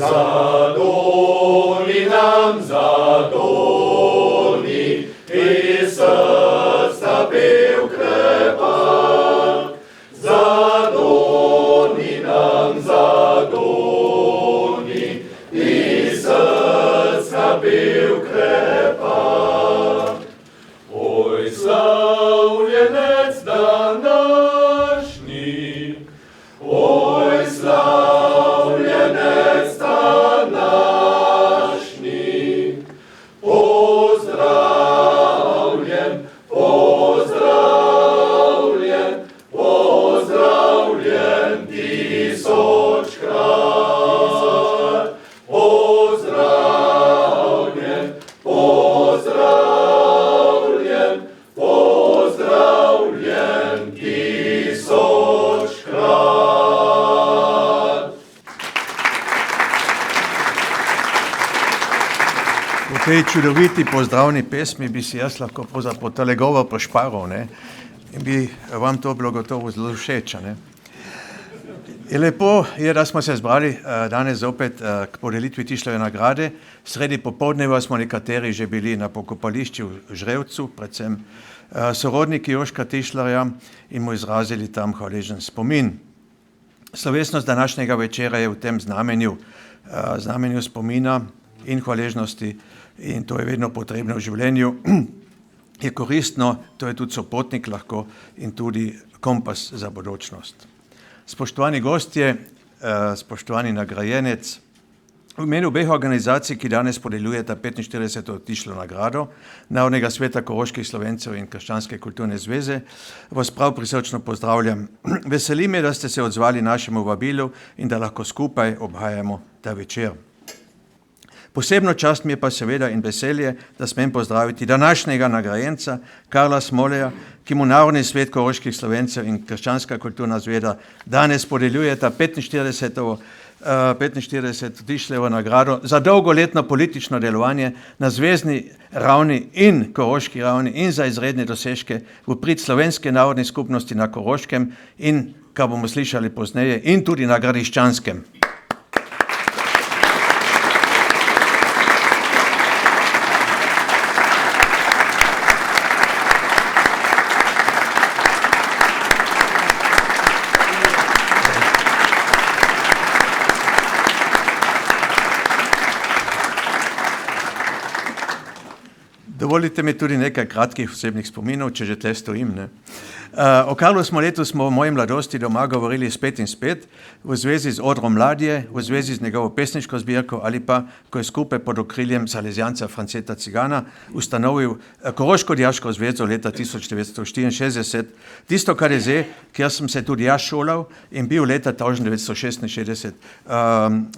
Zadoni nam, zadoni, i srca pev krepak. Zadoni nam, zadoni, i srca pev krepak. Oj, slavljenec današnji, oj, slavljenec današnji, pozdravljen, pozdravljen, pozdravljen tisočkrat. Pozdravljen, pozdravljen, pozdravljen tisočkrat. V tej čudoviti pozdravni pesmi bi si jaz lahko pravzaprav tale govor pošparal, ne? In bi vam to bilo gotovo zelo všeč, ne? Je lepo je, da smo se zbrali danes zopet k podelitvi Tišlerjeve nagrade. Sredi popoldneva smo nekateri že bili na pokopališču v Žrevcu, predvsem sorodniki Jožka Tišlerja, in mu izrazili tam hvaležen spomin. Slovesnost današnjega večera je v tem znamenju spomina in hvaležnosti, in to je vedno potrebno v življenju. Je koristno, to je tudi sopotnik lahko in tudi kompas za bodočnost. Spoštovani gostje, spoštovani nagrajenec, v imenu obeh organizacij, ki danes podeljujeta 45. Tišlerjevo nagrado Narodnega sveta koroških Slovencev in Krščanske kulturne zveze, vas prav prisrčno pozdravljam. Veseli me, da ste se odzvali našemu vabilu in da lahko skupaj obhajamo ta večer. Posebno čast mi je pa seveda in veselje, da smem pozdraviti današnjega nagrajenca Karla Smoleja, ki mu Narodni svet koroških Slovencev in Krščanska kulturna zveza danes podeljujeta 45. Tišlerjevo nagrado za dolgoletno politično delovanje na zvezni ravni in koroški ravni in za izredne dosežke v prid slovenske narodne skupnosti na Koroškem in, kar bomo slišali pozneje, in tudi na Gradiščanskem. Dovolite mi tudi nekaj kratkih osebnih spominov, če že tle stojim, ne. O Karlu Smoletu smo v moji mladosti doma govorili spet in spet, v zvezi z odrom Mladje, v zvezi z njegovo pesniško zbirko ali pa, ko je skupaj pod okriljem Salezjanca Franceta Cigana ustanovil Koroško dijaško zvezo leta 1964, tisto, kar je zdaj, kjer sem se tudi jaz šolal in bil leta 1966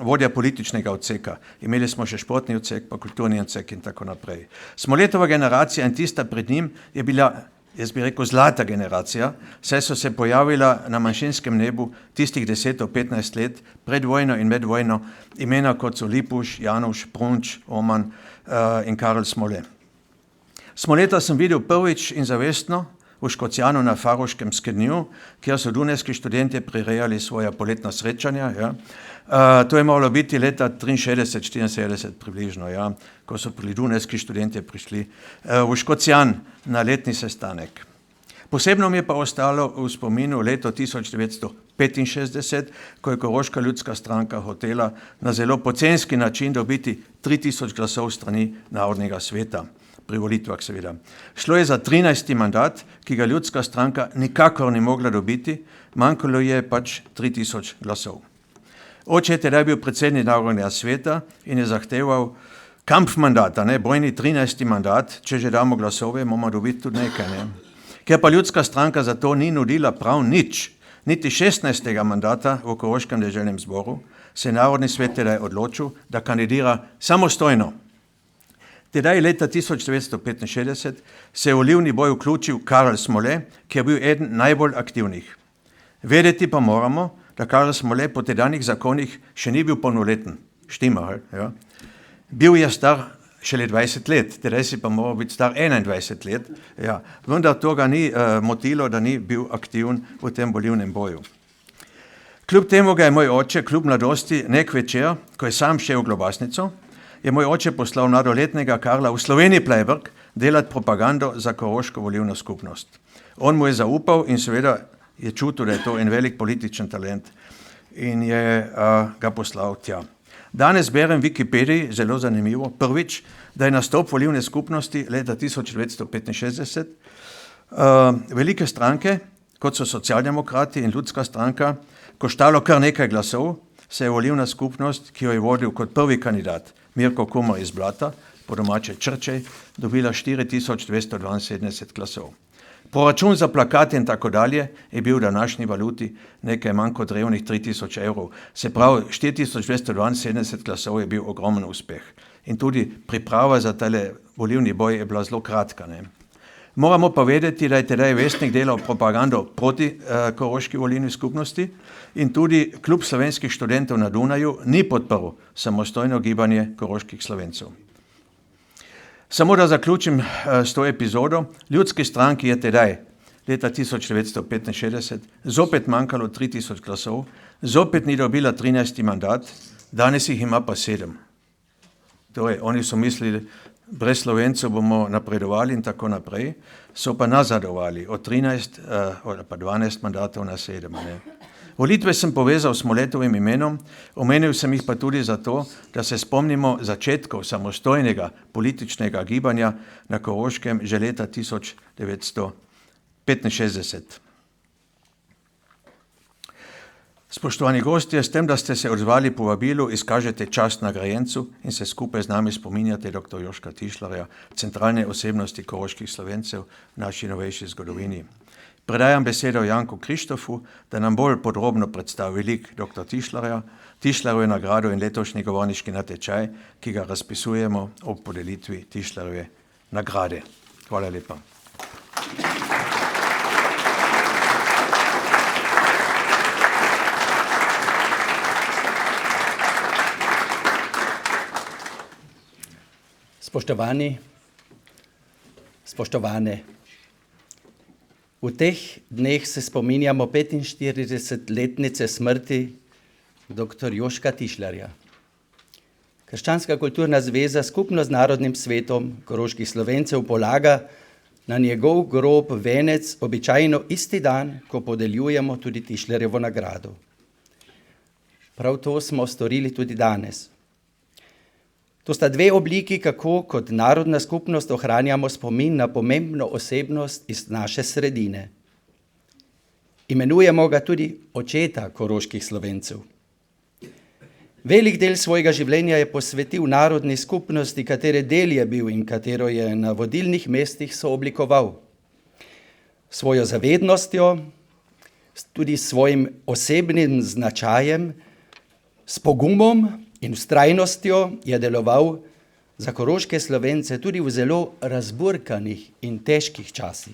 vodja političnega odseka. Imeli smo še športni odsek, pa kulturni odsek in tako naprej. Smoletova generacija in tista pred njim je bila, jaz bi rekel, zlata generacija, saj so se pojavila na manjšinskem nebu tistih 10-15 let pred vojno in med vojno imena kot so Lipuš, Januš, Prunč, Oman in Karel Smole. Smoleta sem videl prvič in zavestno v Škocjanu na Faroškem skednju, kjer so dunajski študentje prirejali svoja poletna srečanja. Ja. To je moralo biti leta 63-74 približno, ja, ko so dunajski študentje prišli v Škocjan na letni sestanek. Posebno mi je pa ostalo v spominu leto 1965, ko je Koroška ljudska stranka hotela na zelo pocenski način dobiti 3000 glasov strani Narodnega sveta. Pri volitvah seveda. Šlo je za 13. mandat, ki ga ljudska stranka nikakor ni mogla dobiti, manjkalo je pač 3000 glasov. Oče je tedaj bil predsednik Narodnega sveta in je zahteval kampfmandata, ne, bojni 13. mandat, če že damo glasove, moramo dobiti tudi nekaj. Ne. Ker pa ljudska stranka za to ni nudila prav nič, niti 16. mandata v Koroškem deželnem zboru, se je Narodni svet tedaj odločil, da kandidira samostojno. Tedaj leta 1965 se je v volilni boj vključil Karel Smole, ki je bil eden najbolj aktivnih. Vedeti pa moramo, da Karel Smole po tedanjih zakonih še ni bil polnoleten. Štima, ja. Bil je star šele 20 let, tedaj si pa moral biti star 21 let, ja. Vendar to ga ni motilo, da ni bil aktiven v tem volilnem boju. Kljub temu ga je moj oče, kljub mladosti, nek večer, ko je sam šel v Globasnico, je moj oče poslal mladoletnega Karla v Sloveniji Pleiberg delati propagando za koroško volilno skupnost. On mu je zaupal in seveda je čutil, da je to en velik političen talent in je ga poslal tja. Danes berem v Wikipediji, zelo zanimivo, prvič, da je nastop volilne skupnosti leta 1965 velike stranke, kot so socialdemokrati in ljudska stranka, koštalo kar nekaj glasov, se je volilna skupnost, ki jo je vodil kot prvi kandidat Mirko Kumar iz Blata, po domače Črčej, dobila 4272 glasov. Proračun za plakate in tako dalje je bil v današnji valuti nekaj manj kot revnih 3000 evrov. Se pravi, 4272 glasov je bil ogromen uspeh. In tudi priprava za tale volilni boj je bila zelo kratka. Ne? Moramo pa vedeti, da je tedaj Vestnik delal propagando proti koroški volilni skupnosti in tudi Klub slovenskih študentov na Dunaju ni podprl samostojno gibanje koroških Slovencev. Samo da zaključim s to epizodo, ljudski stranki je tedaj, leta 1965, zopet manjkalo 3000 glasov, zopet ni dobila 13. mandat, danes jih ima pa 7. Torej, oni so mislili, brez Slovencev bomo napredovali in tako naprej, so pa nazadovali od 13 pa 12 mandatov na 7. Ne. Volitve sem povezal s Smoletovim imenom, omenil sem jih pa tudi zato, da se spomnimo začetkov samostojnega političnega gibanja na Koroškem že leta 1965. Spoštovani gostje, s tem, da ste se odzvali povabilu, izkažete čast nagrajencu in se skupaj z nami spominjate dr. Jožka Tišlerja, centralne osebnosti koroških Slovencev v naši novejši zgodovini. Predajam besedo Janku Krištofu, da nam bolj podrobno predstavi lik dr. Tišlerja, Tišlerjeve nagrado in letošnji govorniški natečaj, ki ga razpisujemo ob podelitvi Tišlerjeve nagrade. Hvala lepa. Spoštovani, spoštovane, v teh dneh se spominjamo 45-letnice smrti dr. Jožka Tišlerja. Krščanska kulturna zveza skupno z Narodnim svetom koroških Slovencev polaga na njegov grob venec običajno isti dan, ko podeljujemo tudi Tišlerjevo nagrado. Prav to smo storili tudi danes. To sta dve obliki, kako kot narodna skupnost ohranjamo spomin na pomembno osebnost iz naše sredine. Imenujemo ga tudi očeta koroških Slovencev. Velik del svojega življenja je posvetil narodni skupnosti, katere del je bil in katero je na vodilnih mestih sooblikoval. Svojo zavednostjo, tudi svojim osebnim značajem, s pogumom in vztrajnostjo je deloval za koroške Slovence tudi v zelo razburkanih in težkih časih.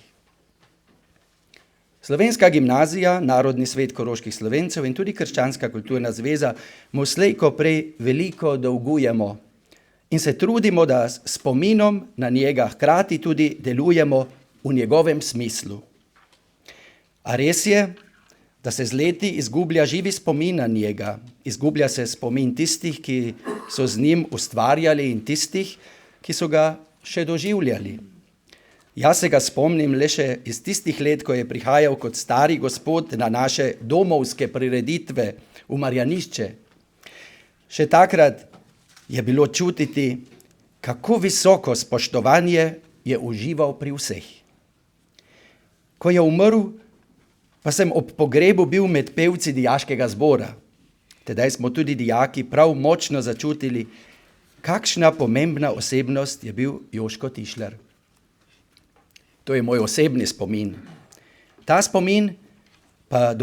Slovenska gimnazija, Narodni svet koroških Slovencev in tudi Krščanska kulturna zveza mu slej ko prej veliko dolgujemo in se trudimo, da s spominom na njega hkrati tudi delujemo v njegovem smislu. A res je, da se z leti izgublja živi spomin na njega, izgublja se spomin tistih, ki so z njim ustvarjali in tistih, ki so ga še doživljali. Jaz se ga spomnim le še iz tistih let, ko je prihajal kot stari gospod na naše domovske prireditve v Marjanišče. Še takrat je bilo čutiti, kako visoko spoštovanje je užival pri vseh. Ko je umrl, pa sem ob pogrebu bil med pevci dijaškega zbora. Tedaj smo tudi dijaki prav močno začutili, kakšna pomembna osebnost je bil Jožko Tišler. To je moj osebni spomin. Ta spomin pa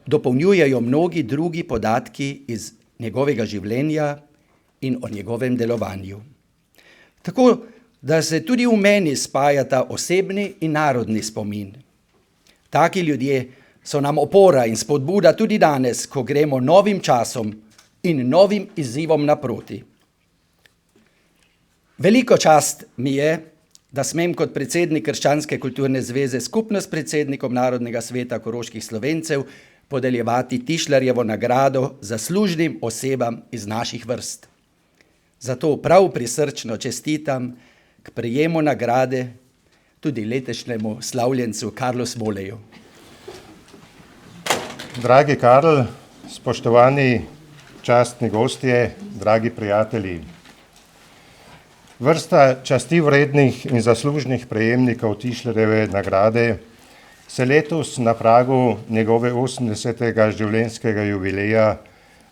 dopolnjujejo mnogi drugi podatki iz njegovega življenja in o njegovem delovanju. Tako, da se tudi v meni spajata osebni in narodni spomin. Taki ljudje so nam opora in spodbuda tudi danes, ko gremo novim časom in novim izzivom naproti. Veliko čast mi je, da smem kot predsednik Krščanske kulturne zveze skupno s predsednikom Narodnega sveta koroških Slovencev podeljevati Tišlerjevo nagrado zaslužnim osebam iz naših vrst. Zato prav prisrčno čestitam k prejemu nagrade tudi letošnjemu slavljencu Karlu Smoleju. Dragi Karl, spoštovani častni gostje, dragi prijatelji. Vrsta časti vrednih in zaslužnih prejemnikov Tišlerjeve nagrade se letos na pragu njegove 80. življenjskega jubileja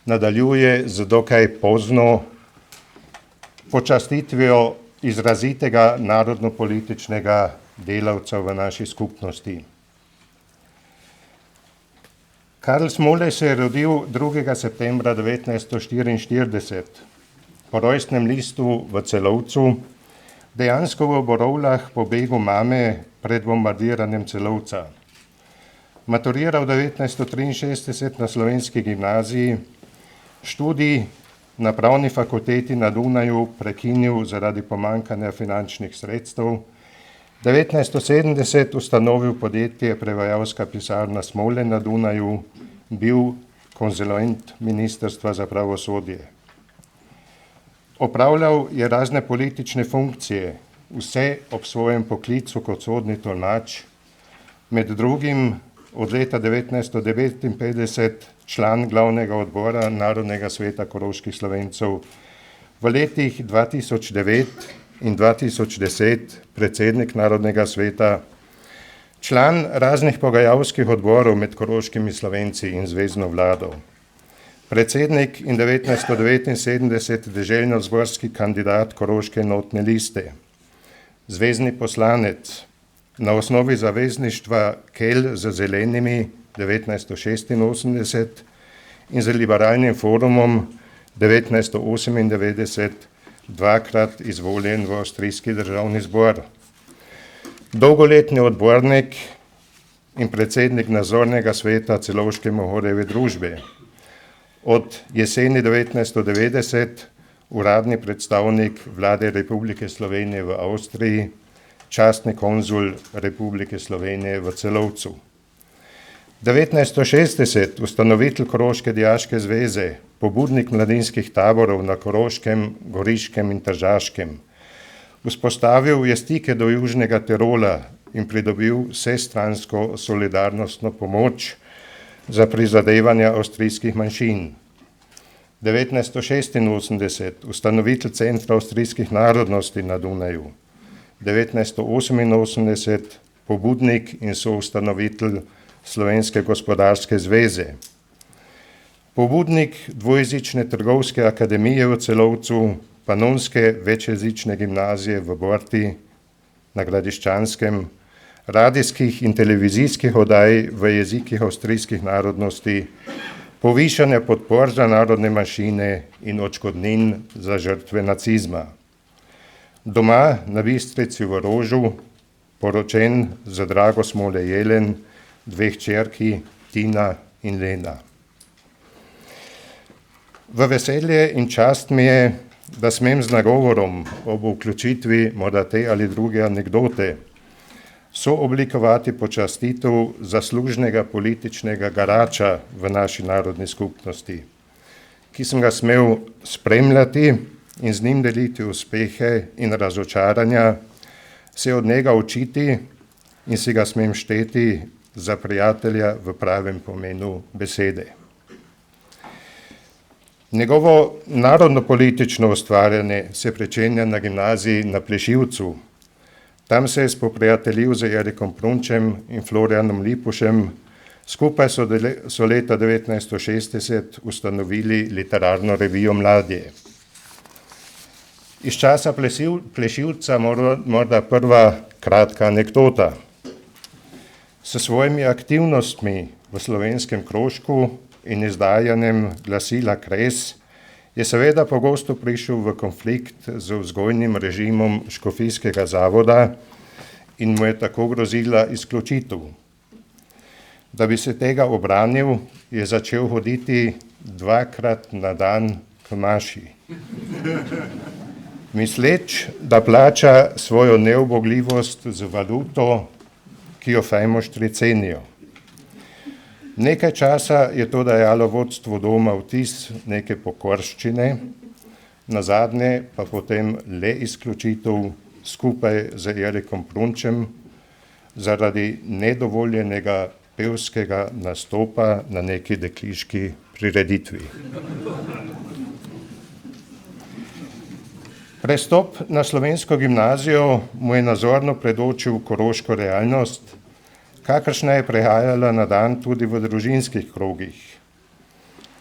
nadaljuje z dokaj pozno počastitvijo izrazitega narodno-političnega delavca v naši skupnosti. Karl Smolej se je rodil 2. septembra 1944 po rojstnem listu v Celovcu, dejansko v Borovljah po begu mame pred bombardiranjem Celovca. Maturiral 1963 na Slovenski gimnaziji, študij na Pravni fakulteti na Dunaju prekinil zaradi pomanjkanja finančnih sredstev, 1970 ustanovil podjetje Prevajalska pisarna Smole na Dunaju, bil konzulent Ministrstva za pravosodje. Opravljal je razne politične funkcije, vse ob svojem poklicu kot sodni tolmač, med drugim od leta 1959 član glavnega odbora Narodnega sveta koroških Slovencev, v letih 2009 in 2010 predsednik Narodnega sveta, član raznih pogajalskih odborov med koroškimi Slovenci in zvezno vlado, predsednik in 1979 deželno-zborski kandidat Koroške enotne liste, zvezni poslanec, na osnovi zavezništva Kel z zelenimi 1986 in z liberalnim forumom 1998 dvakrat izvoljen v avstrijski državni zbor. Dolgoletni odbornik in predsednik nadzornega sveta Celovške Mohorjeve družbe. Od jeseni 1990 uradni predstavnik vlade Republike Slovenije v Avstriji, častni konzul Republike Slovenije v Celovcu. 1960 ustanovitelj Koroške dijaške zveze, pobudnik mladinskih taborov na Koroškem, Goriškem in Tržaškem. Vzpostavil je stike do Južnega Tirola in pridobil vsestransko solidarnostno pomoč za prizadevanja avstrijskih manjšin. 1986 ustanovitelj Centra avstrijskih narodnosti na Dunaju. 1988 pobudnik in soustanovitelj Slovenske gospodarske zveze. Pobudnik dvojezične trgovske akademije v Celovcu, panonske večjezične gimnazije v Borti na Gradiščanskem, radijskih in televizijskih oddaj v jezikih avstrijskih narodnosti, povišanje podpor za narodne manjšine in odškodnin za žrtve nacizma. Doma na Bistrici v Rožu, poročen z Drago Smole Jelen, 2 hčerki, Tina in Lena. V veselje in čast mi je, da smem z nagovorom ob vključitvi morda te ali druge anekdote sooblikovati počastitev zaslužnega političnega garača v naši narodni skupnosti, ki sem ga smel spremljati in z njim deliti uspehe in razočaranja, se od njega učiti in si ga smem šteti za prijatelja v pravem pomenu besede. Njegovo narodno-politično ustvarjanje se pričenja na gimnaziji na Plešivcu. Tam se je spoprijateljil z Erikom Prunčem in Florianom Lipušem, skupaj so leta 1960 ustanovili literarno revijo Mladje. Iz časa Plešivca morda prva kratka anekdota. S svojimi aktivnostmi v Slovenskem krožku in izdajanjem glasila Kres je seveda pogosto prišel v konflikt z vzgojnim režimom škofijskega zavoda in mu je tako grozila izključitev. Da bi se tega obranil, je začel hoditi 2-krat na dan k maši. Misleč, da plača svojo neubogljivost z valuto, ki jo fajmoštri cenijo. Nekaj časa je to dajalo vodstvo doma vtis neke pokorščine, nazadnje pa potem le izključitev skupaj z Erikom Prunčem zaradi nedovoljenega pevskega nastopa na neki dekliški prireditvi. Prestop na slovensko gimnazijo mu je nazorno predočil koroško realnost, kakršna je prehajala na dan tudi v družinskih krogih.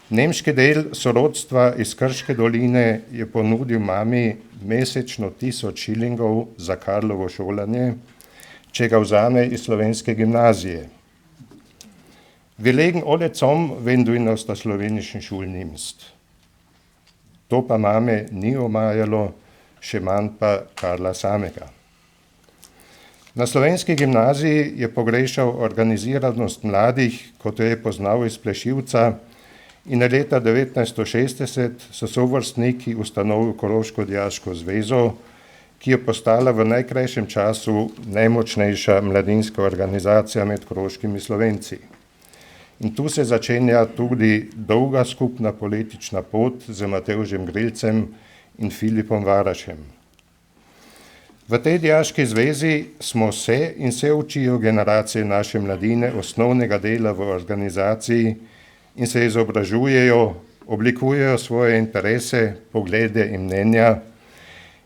Nemški del sorodstva iz Krške doline je ponudil mami mesečno 1000 šilingov za Karlovo šolanje, če ga vzame iz slovenske gimnazije. Wir legen alle zusammen, wenn du ihn aus der slowenischen Schule nimmst. To pa mame ni omajalo, še manj pa Karla samega. Na slovenski gimnaziji je pogrešal organiziranost mladih, kot jo je poznal iz Plešivca, in leta 1960 so sovrstniki ustanovili Koroško dijaško zvezo, ki je postala v najkrajšem času najmočnejša mladinska organizacija med koroškimi Slovenci. In tu se začenja tudi dolga skupna politična pot z Matevžem Grilcem in Filipom Varašem. V tej dijaški zvezi smo se in se učijo generacije naše mladine osnovnega dela v organizaciji in se izobražujejo, oblikujejo svoje interese, poglede in mnenja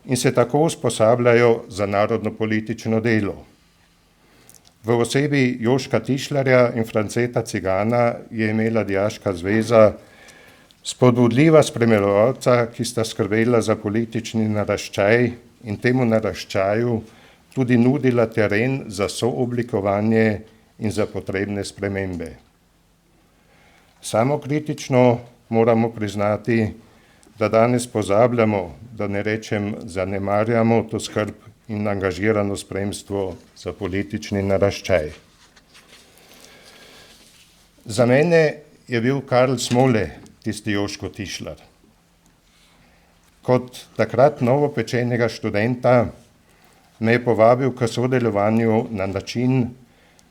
in se tako usposabljajo za narodno-politično delo. V osebi Joška Tišlarja in Franceta Cigana je imela dijaška zveza spodbudljiva spremljevalca, ki sta skrbela za politični naraščaj in temu naraščaju tudi nudila teren za sooblikovanje in za potrebne spremembe. Samokritično moramo priznati, da danes pozabljamo, da ne rečem zanemarjamo to skrb in angažirano spremstvo za politični naraščaj. Za mene je bil Karl Smole tisti Joško Tišlar. Kot takrat novopečenega študenta me je povabil k sodelovanju na način,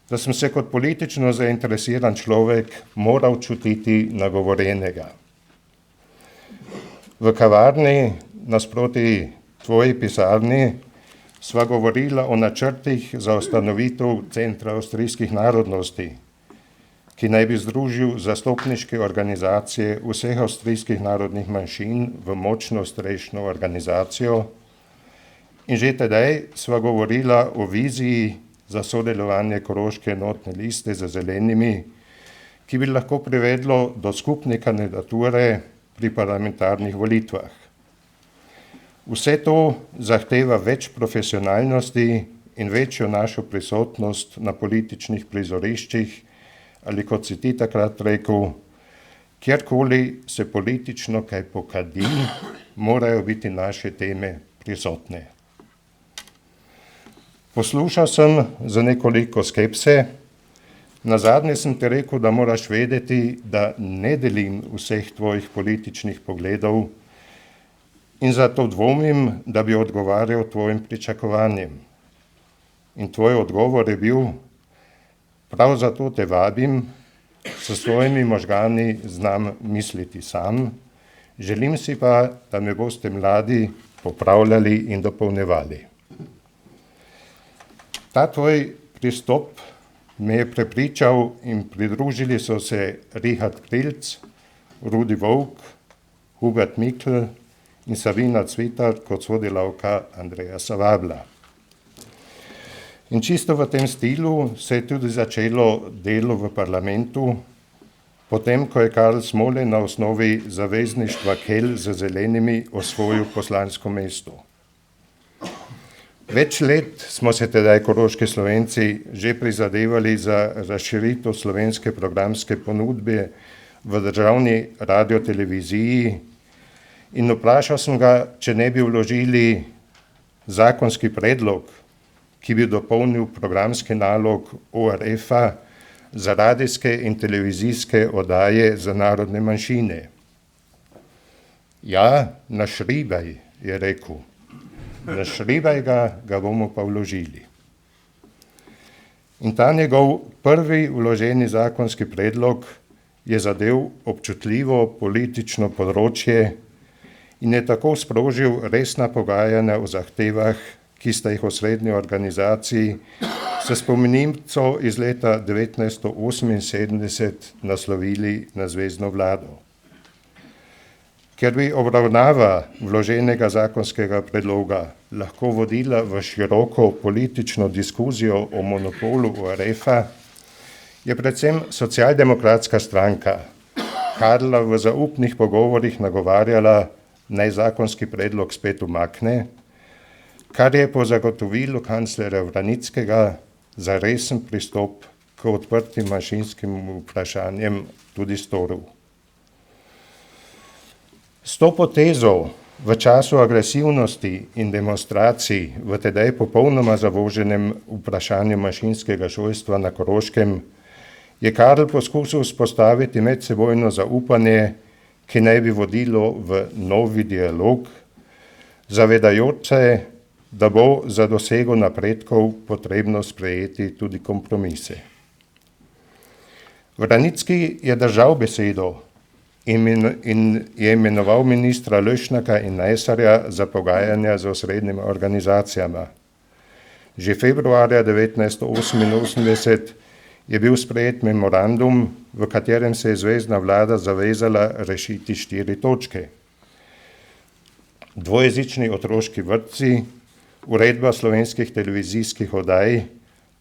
da sem se kot politično zainteresiran človek moral čutiti nagovorjenega. V kavarni nasproti tvoji pisarni sva govorila o načrtih za ustanovitev Centra avstrijskih narodnosti, ki naj bi združil zastopniške organizacije vseh avstrijskih narodnih manjšin v močno strešno organizacijo. In že tedaj sva govorila o viziji za sodelovanje Koroške enotne liste z zelenimi, ki bi lahko privedlo do skupne kandidature pri parlamentarnih volitvah. Vse to zahteva več profesionalnosti in večjo našo prisotnost na političnih prizoriščih, ali kot si ti takrat rekel, kjerkoli se politično kaj pokadi, morajo biti naše teme prisotne. Poslušal sem za nekoliko skepse, nazadnje sem ti rekel, da moraš vedeti, da ne delim vseh tvojih političnih pogledov in zato dvomim, da bi odgovarjal tvojim pričakovanjem. In tvoj odgovor je bil, prav zato te vabim, s svojimi možgani znam misliti sam, želim si pa, da me boste mladi popravljali in dopolnjevali. Ta tvoj pristop me je prepričal in pridružili so se Richard Krilc, Rudi Volk, Hubert Mikl in Savina Cvitar kot sodelavka Andreja Savabla. In čisto v tem stilu se je tudi začelo delo v parlamentu, potem ko je Karl Smole na osnovi zavezništva Kel z zelenimi osvojil poslansko mesto. Več let smo se tedaj koroški Slovenci že prizadevali za razširitev slovenske programske ponudbe v državni radioteleviziji in vprašal sem ga, če ne bi vložili zakonski predlog, ki bi dopolnil programski nalog ORF-a za radijske in televizijske oddaje za narodne manjšine. Ja, našribaj, je rekel. Našribaj ga bomo pa vložili. In ta njegov prvi vloženi zakonski predlog je zadev občutljivo politično področje in je tako sprožil resna pogajanja o zahtevah, ki sta jih osrednji organizaciji s spomenico iz leta 1978 naslovili na zvezno vlado. Ker bi obravnava vloženega zakonskega predloga lahko vodila v široko politično diskuzijo o monopolu ORF-a, je predvsem socialdemokratska stranka Karla v zaupnih pogovorih nagovarjala, naj zakonski predlog spet umakne, kar je po zagotovilu kanclerja Vranickega za resen pristop k odprtim manjšinskim vprašanjem tudi storil. S to potezo v času agresivnosti in demonstracij v tedaj popolnoma zavoženem vprašanju manjšinskega šolstva na Koroškem je Karl poskusil vzpostaviti medsebojno zaupanje, ki naj bi vodilo v novi dialog, zavedajoč se, da bo za dosego napredkov potrebno sprejeti tudi kompromise. Vranicki je držal besedo in je imenoval ministra Lešnaka in Najsarja za pogajanja z osrednjimi organizacijami. Že februarja 1988 je bil sprejet memorandum, v katerem se je zvezna vlada zavezala rešiti 4 točke. Dvojezični otroški vrtci, uredba slovenskih televizijskih oddaj,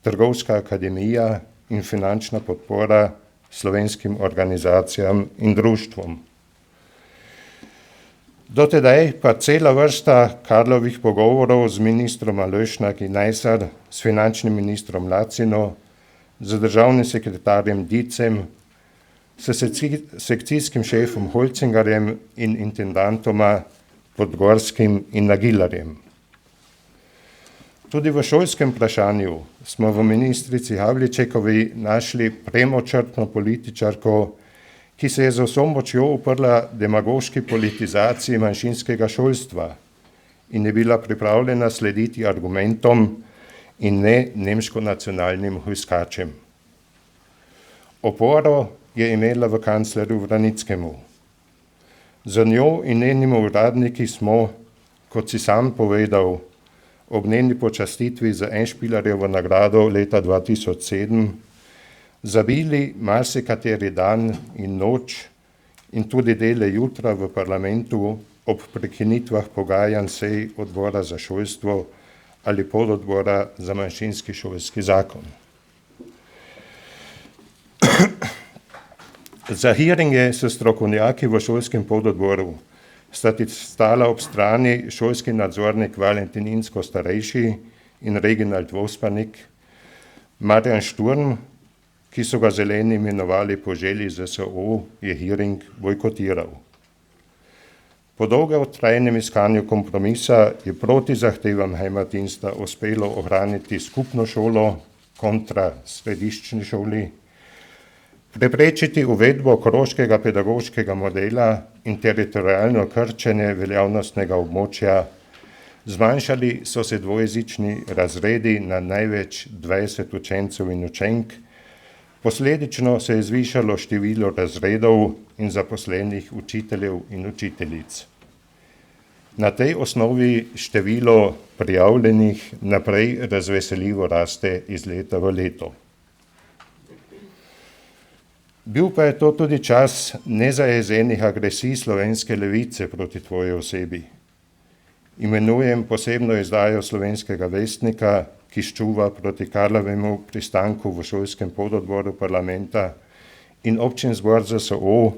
trgovska akademija in finančna podpora slovenskim organizacijam in društvom. Do tedaj pa cela vrsta Karlovih pogovorov z ministrom Alešnak in Najsar, s finančnim ministrom Lacino, z državnim sekretarjem Dicem, s sekcijskim šefom Holcingarjem in intendantoma Podgorskim in Nagilarjem. Tudi v šolskem vprašanju smo v ministrici Havličekovi našli premočrtno političarko, ki se je z vso močjo uprla demagoški politizaciji manjšinskega šolstva in je bila pripravljena slediti argumentom in ne nemško-nacionalnim hujskačem. Oporo je imela v kanclerju Vranickemu. Za njo in njenimi uradniki smo, kot si sam povedal, ob njeni počastitvi za Enšpilarjevo nagrado leta 2007 zabili marsikateri dan in noč in tudi dele jutra v parlamentu ob prekinitvah pogajanj sej odbora za šolstvo ali pododbora za manjšinski šolski zakon. Za hearinge s strokovnjaki v šolskem pododboru sta stala ob strani šolski nadzornik Valentin Insko starejši in Reginald Vospanik, Marjan Šturm, ki so ga zeleni imenovali po želji ZSO, je hearing bojkotiral. Po dolgotrajnem iskanju kompromisa je proti zahtevam Heimatinsta uspelo ohraniti skupno šolo kontra središčni šoli, preprečiti uvedbo koroškega pedagoškega modela in teritorijalno krčenje veljavnostnega območja, zmanjšali so se dvojezični razredi na največ 20 učencev in učenk, posledično se je zvišalo število razredov in zaposlenih učiteljev in učiteljic. Na tej osnovi število prijavljenih naprej razveseljivo raste iz leta v leto. Bil pa je to tudi čas nezajezenih agresij slovenske levice proti tvoji osebi. Imenujem posebno izdajo Slovenskega vestnika, ki ščuva proti Karlovemu pristanku v šolskem pododboru parlamenta in občin zbor ZSO,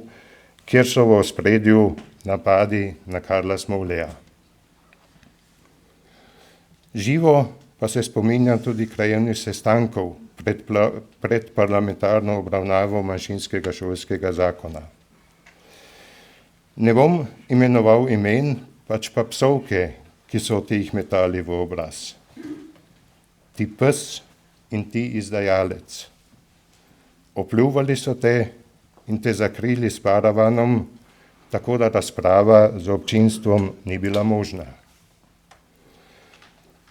kjer so v ospredju napadi na Karla Smolleja. Živo pa se spominjam tudi krajevnih sestankov pred parlamentarno obravnavo manjšinskega šolskega zakona. Ne bom imenoval imen, pač pa psovke, ki so ti jih metali v obraz. Ti pes in ti izdajalec. Opljuvali so te in te zakrili s paravanom, tako da razprava z občinstvom ni bila možna.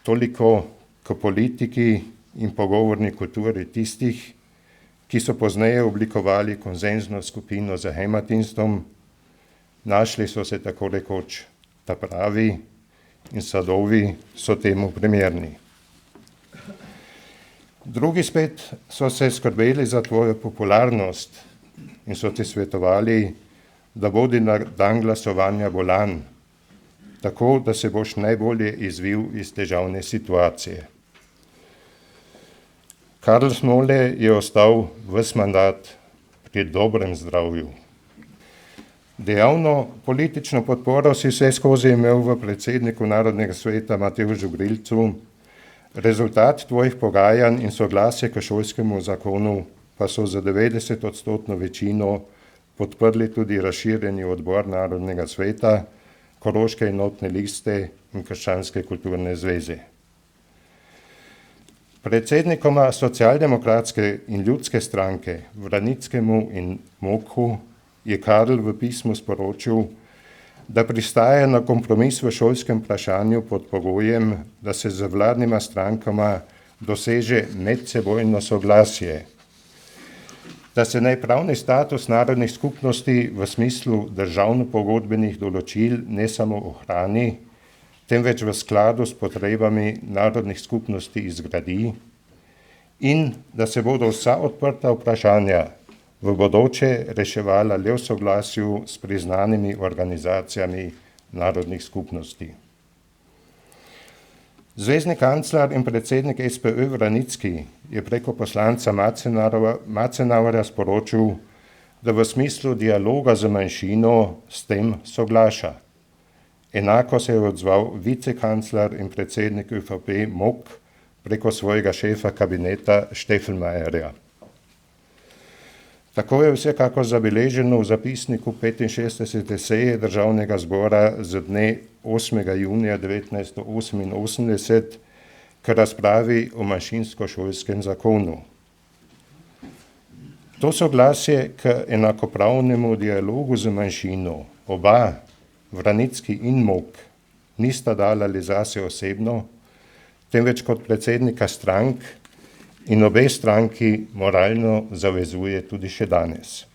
Toliko k politiki in pogovorni kulturi tistih, ki so pozneje oblikovali konsenzno skupino za hematinstvom, našli so se tako rekoč ta pravi in sadovi so temu primerni. Drugi spet so se skrbeli za tvojo popularnost in so ti svetovali, da bodi na dan glasovanja bolan, tako da se boš najbolje izvil iz težavne situacije. Karl Smole je ostal ves mandat pri dobrem zdravju. Dejavno politično podporo si vse skozi imel v predsedniku Narodnega sveta Matevžu Grilcu, rezultat tvojih pogajanj in soglasje k šolskemu zakonu pa so za 90% večino podprli tudi razširjeni odbor Narodnega sveta, Koroške enotne liste in Krščanske kulturne zveze. Predsednikoma socialdemokratske in ljudske stranke Vranickemu in Mokhu je Karl v pismu sporočil, da pristaja na kompromis v šolskem vprašanju pod pogojem, da se z vladnima strankama doseže medsebojno soglasje, da se naj pravni status narodnih skupnosti v smislu državno-pogodbenih določil ne samo ohrani, temveč v skladu s potrebami narodnih skupnosti izgradi in da se bodo vsa odprta vprašanja v bodoče reševala le v soglasju s priznanimi organizacijami narodnih skupnosti. Zvezni kancler in predsednik SPÖ Vranicki je preko poslanca Macenauerja sporočil, da v smislu dialoga z manjšino s tem soglaša. Enako se je odzval vicekancler in predsednik ÖVP Mok preko svojega šefa kabineta Steffelmayerja. Tako je vsekako zabeleženo v zapisniku 65. seje Državnega zbora z dne 8. junija 1988 k razpravi o manjšinsko-šolskem zakonu. To soglasje k enakopravnemu dialogu z manjšino oba, Vranicki in Mok, nista dala le zase osebno, temveč kot predsednika strank in obe stranki moralno zavezuje tudi še danes.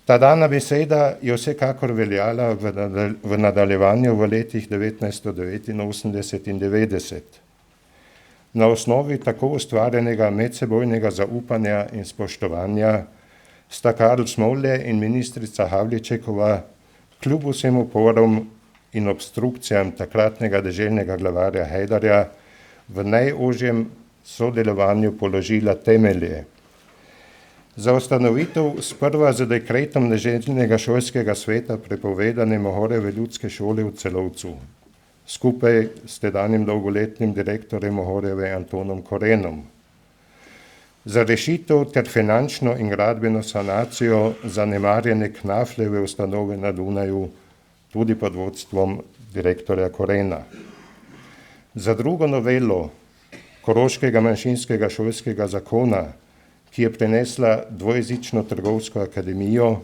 Ta dana beseda je vsekakor veljala v nadaljevanju v letih 1989 in 90. Na osnovi tako ustvarjenega medsebojnega zaupanja in spoštovanja sta Karl Smole in ministrica Havličekova kljub vsem uporom in obstrukcijam takratnega deželnega glavarja Hajdarja v najožjem sodelovanju položila temelje. Za ustanovitev sprva z dekretom deželnega šolskega sveta prepovedane Mohorjeve ljudske šole v Celovcu, skupaj s tedanjim dolgoletnim direktorjem Mohorjeve Antonom Korenom. Za rešitev ter finančno in gradbeno sanacijo zanemarjene Knafljeve ustanove na Dunaju, tudi pod vodstvom direktorja Korena. Za drugo novelo Koroškega manjšinskega šolskega zakona, ki je prenesla dvojezično trgovsko akademijo,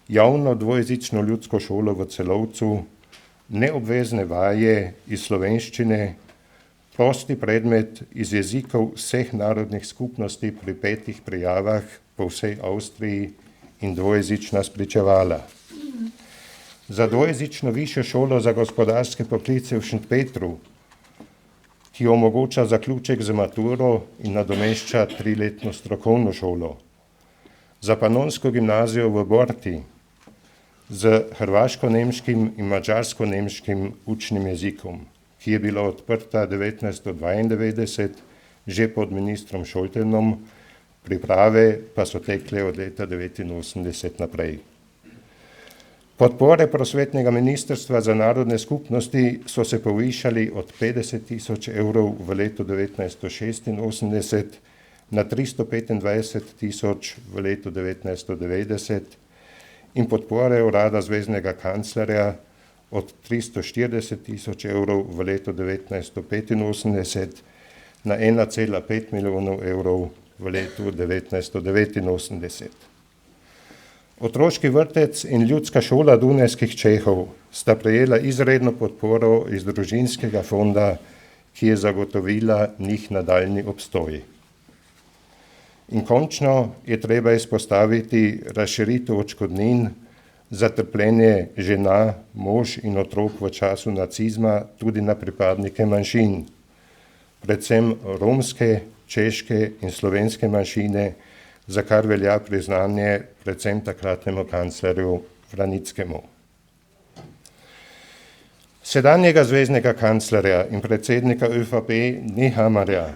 javno dvojezično ljudsko šolo v Celovcu, neobvezne vaje iz slovenščine, prosti predmet iz jezikov vseh narodnih skupnosti pri 5 prijavah po vsej Avstriji in dvojezična spričevala. Za dvojezično višjo šolo za gospodarske poklice v Šentpetru, ki omogoča zaključek z maturo in nadomešča 3-letno strokovno šolo. Za Panonsko gimnazijo v Borti z hrvaško-nemškim in mađarsko-nemškim učnim jezikom, ki je bila odprta 1992 že pod ministrom Šoltenom, priprave pa so tekle od leta 1989 naprej. Podpore prosvetnega ministrstva za narodne skupnosti so se povišali od 50.000 evrov v letu 1986 na 325.000 v letu 1990 in podpore urada zveznega kanclerja od 340.000 evrov v letu 1985 na 1,5 milijonov evrov v letu 1989. Otroški vrtec in ljudska šola dunajskih Čehov sta prejela izredno podporo iz družinskega fonda, ki je zagotovila njih nadaljni obstoj. In končno je treba izpostaviti razširitev odškodnin za trpljenje žena, mož in otrok v času nacizma tudi na pripadnike manjšin, predvsem romske, češke in slovenske manjšine, za kar velja priznanje predvsem takratnemu kanclerju Vranickemu. Sedanjega zveznega kanclerja in predsednika ÖVP Nehammerja,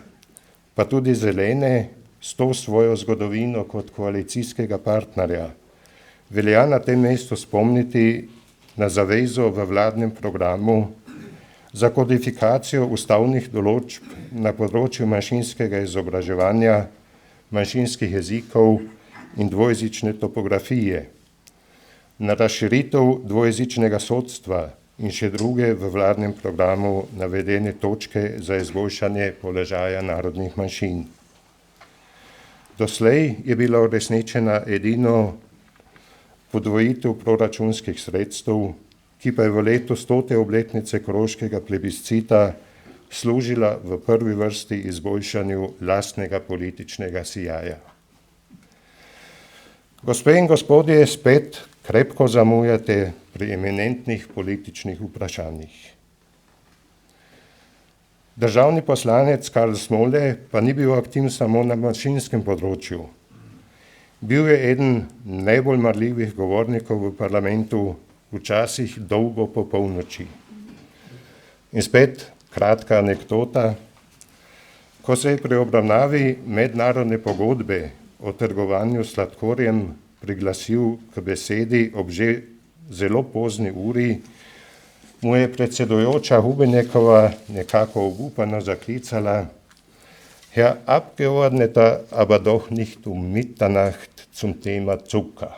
pa tudi Zelene, s to svojo zgodovino kot koalicijskega partnerja, velja na tem mestu spomniti na zavezo v vladnem programu za kodifikacijo ustavnih določb na področju manjšinskega izobraževanja, manjšinskih jezikov in dvojezične topografije, na razširitev dvojezičnega sodstva in še druge v vladnem programu navedene točke za izboljšanje položaja narodnih manjšin. Doslej je bila uresničena edino podvojitev proračunskih sredstev, ki pa je v letu 100. obletnice koroškega plebiscita služila v prvi vrsti izboljšanju lastnega političnega sijaja. Gospe in gospodje, spet krepko zamujate pri eminentnih političnih vprašanjih. Državni poslanec Karl Smole pa ni bil aktiv samo na manjšinskem področju. Bil je eden najbolj marljivih govornikov v parlamentu, včasih dolgo po polnoči. In spet kratka anekdota. Ko se je pri obravnavi mednarodne pogodbe o trgovanju s sladkorjem priglasil k besedi ob že zelo pozni uri, mu je predsedujoča Hubenekova nekako obupano zaklicala: Herr Abgeordneter, aber doch nicht um Mitternacht zum Thema Zucker.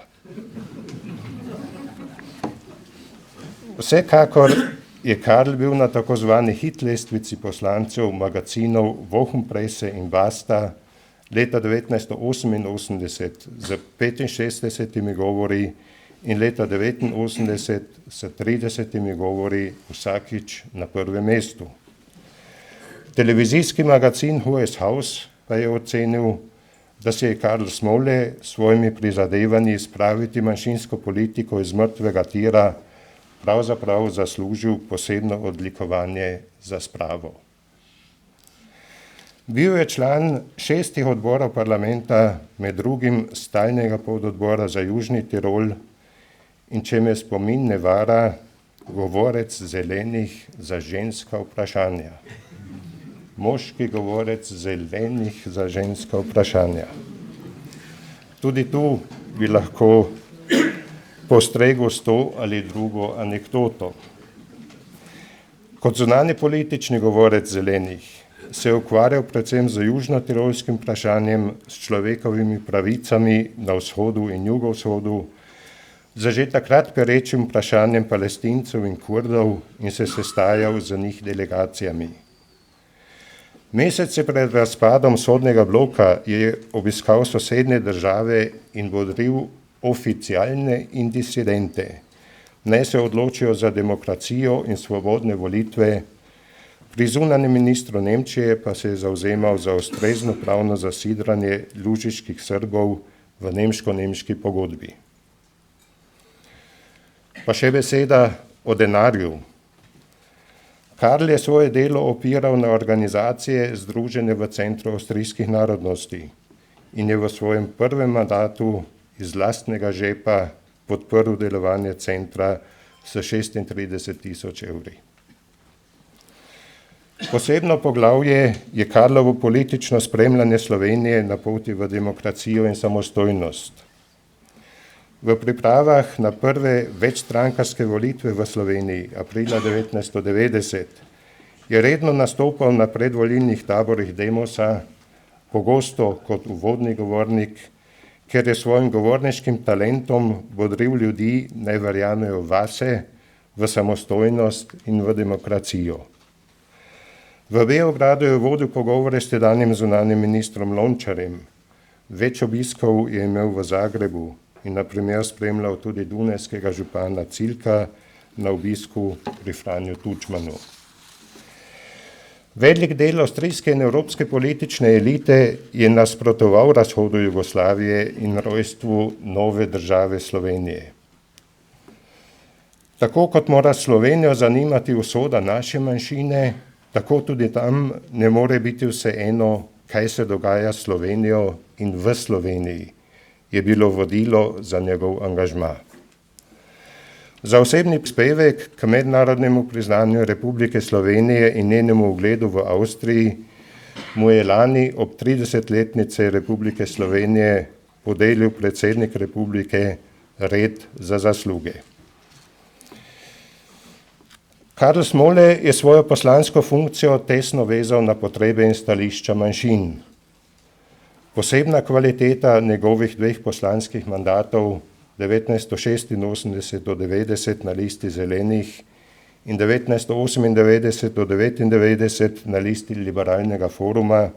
Vsekakor je Karl bil na tako zvani hitlestvici poslancev magazinov Wochenpresse in Basta leta 1988 z 65 govori in leta 1989 s 30 govori vsakič na prvem mestu. Televizijski magazin Hohes Haus pa je ocenil, da se je Karl Smole s svojimi prizadevanji spraviti manjšinsko politiko iz mrtvega tira pravzaprav zaslužil posebno odlikovanje za spravo. Bil je član 6 odborov parlamenta, med drugim stalnega pododbora za Južni Tirol in, če me spomin ne vara, govorec Zelenih za ženska vprašanja. Moški govorec Zelenih za ženska vprašanja. Tudi tu bi lahko postregel s to ali drugo anekdoto. Kot zunanji politični govorec Zelenih se je ukvarjal predvsem z južnotirolskim vprašanjem, s človekovimi pravicami na vzhodu in jugovzhodu, z že takrat perečim vprašanjem Palestincev in Kurdov in se sestajal z njih delegacijami. Mesece pred razpadom vzhodnega bloka je obiskal sosednje države in bodril oficialne in disidente, naj se odločijo za demokracijo in svobodne volitve. Pri zunanjem ministru Nemčije pa se je zavzemal za ustrezno pravno zasidranje lužiških Srbov v nemško-nemški pogodbi. Pa še beseda o denarju. Karl je svoje delo opiral na organizacije združene v Centru avstrijskih narodnosti in je v svojem prvem mandatu iz lastnega žepa podprl delovanje centra s 36.000 evri. Posebno poglavje je Karlovo politično spremljanje Slovenije na poti v demokracijo in samostojnost. V pripravah na prve večstrankarske volitve v Sloveniji aprila 1990 je redno nastopal na predvolilnih taborih Demosa, pogosto kot uvodni govornik, ker je svojim govorniškim talentom bodril ljudi, naj verjamejo vase, v samostojnost in v demokracijo. V Beogradu je vodil pogovore s tedanjim zunanjim ministrom Lončarjem. Več obiskov je imel v Zagrebu in na primer spremljal tudi dunajskega župana Ciljka na obisku pri Franju Tučmanu. Velik del avstrijske in evropske politične elite je nasprotoval razhodu Jugoslavije in rojstvu nove države Slovenije. Tako kot mora Slovenijo zanimati usoda naše manjšine, tako tudi tam ne more biti vseeno, kaj se dogaja s Slovenijo in v Sloveniji, je bilo vodilo za njegov angažma. Za osebni prispevek k mednarodnemu priznanju Republike Slovenije in njenemu ugledu v Avstriji mu je lani ob 30-letnice Republike Slovenije podelil predsednik republike red za zasluge. Karl Smole je svojo poslansko funkcijo tesno vezal na potrebe in stališča manjšin. Posebna kvaliteta njegovih dveh poslanskih mandatov 1986 do 90 na listi Zelenih in 1998 do 99 na listi Liberalnega foruma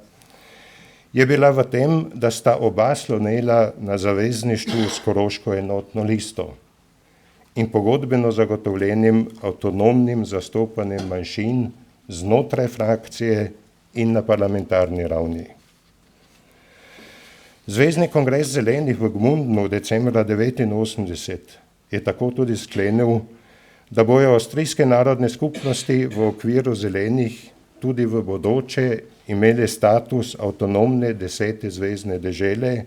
je bila v tem, da sta oba slonela na zavezništvu s Koroško enotno listo in pogodbeno zagotovljenim avtonomnim zastopanjem manjšin znotraj frakcije in na parlamentarni ravni. Zvezni kongres Zelenih v Gmundnu decembra 1989 je tako tudi sklenil, da bojo avstrijske narodne skupnosti v okviru Zelenih tudi v bodoče imeli status avtonomne 10. zvezne dežele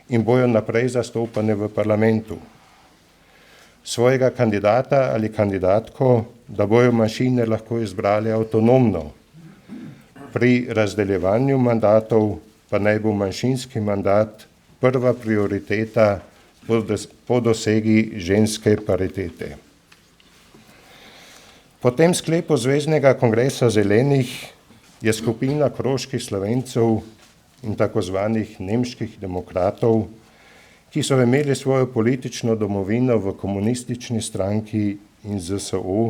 in bojo naprej zastopane v parlamentu. Svojega kandidata ali kandidatko, da bojo manjšine lahko izbrali avtonomno. Pri razdeljevanju mandatov pa naj bo manjšinski mandat prva prioriteta po dosegi ženske paritete. Po tem sklepu Zveznega kongresa Zelenih je skupina koroških Slovencev in takozvanih nemških demokratov, ki so imeli svojo politično domovino v komunistični stranki in ZSO,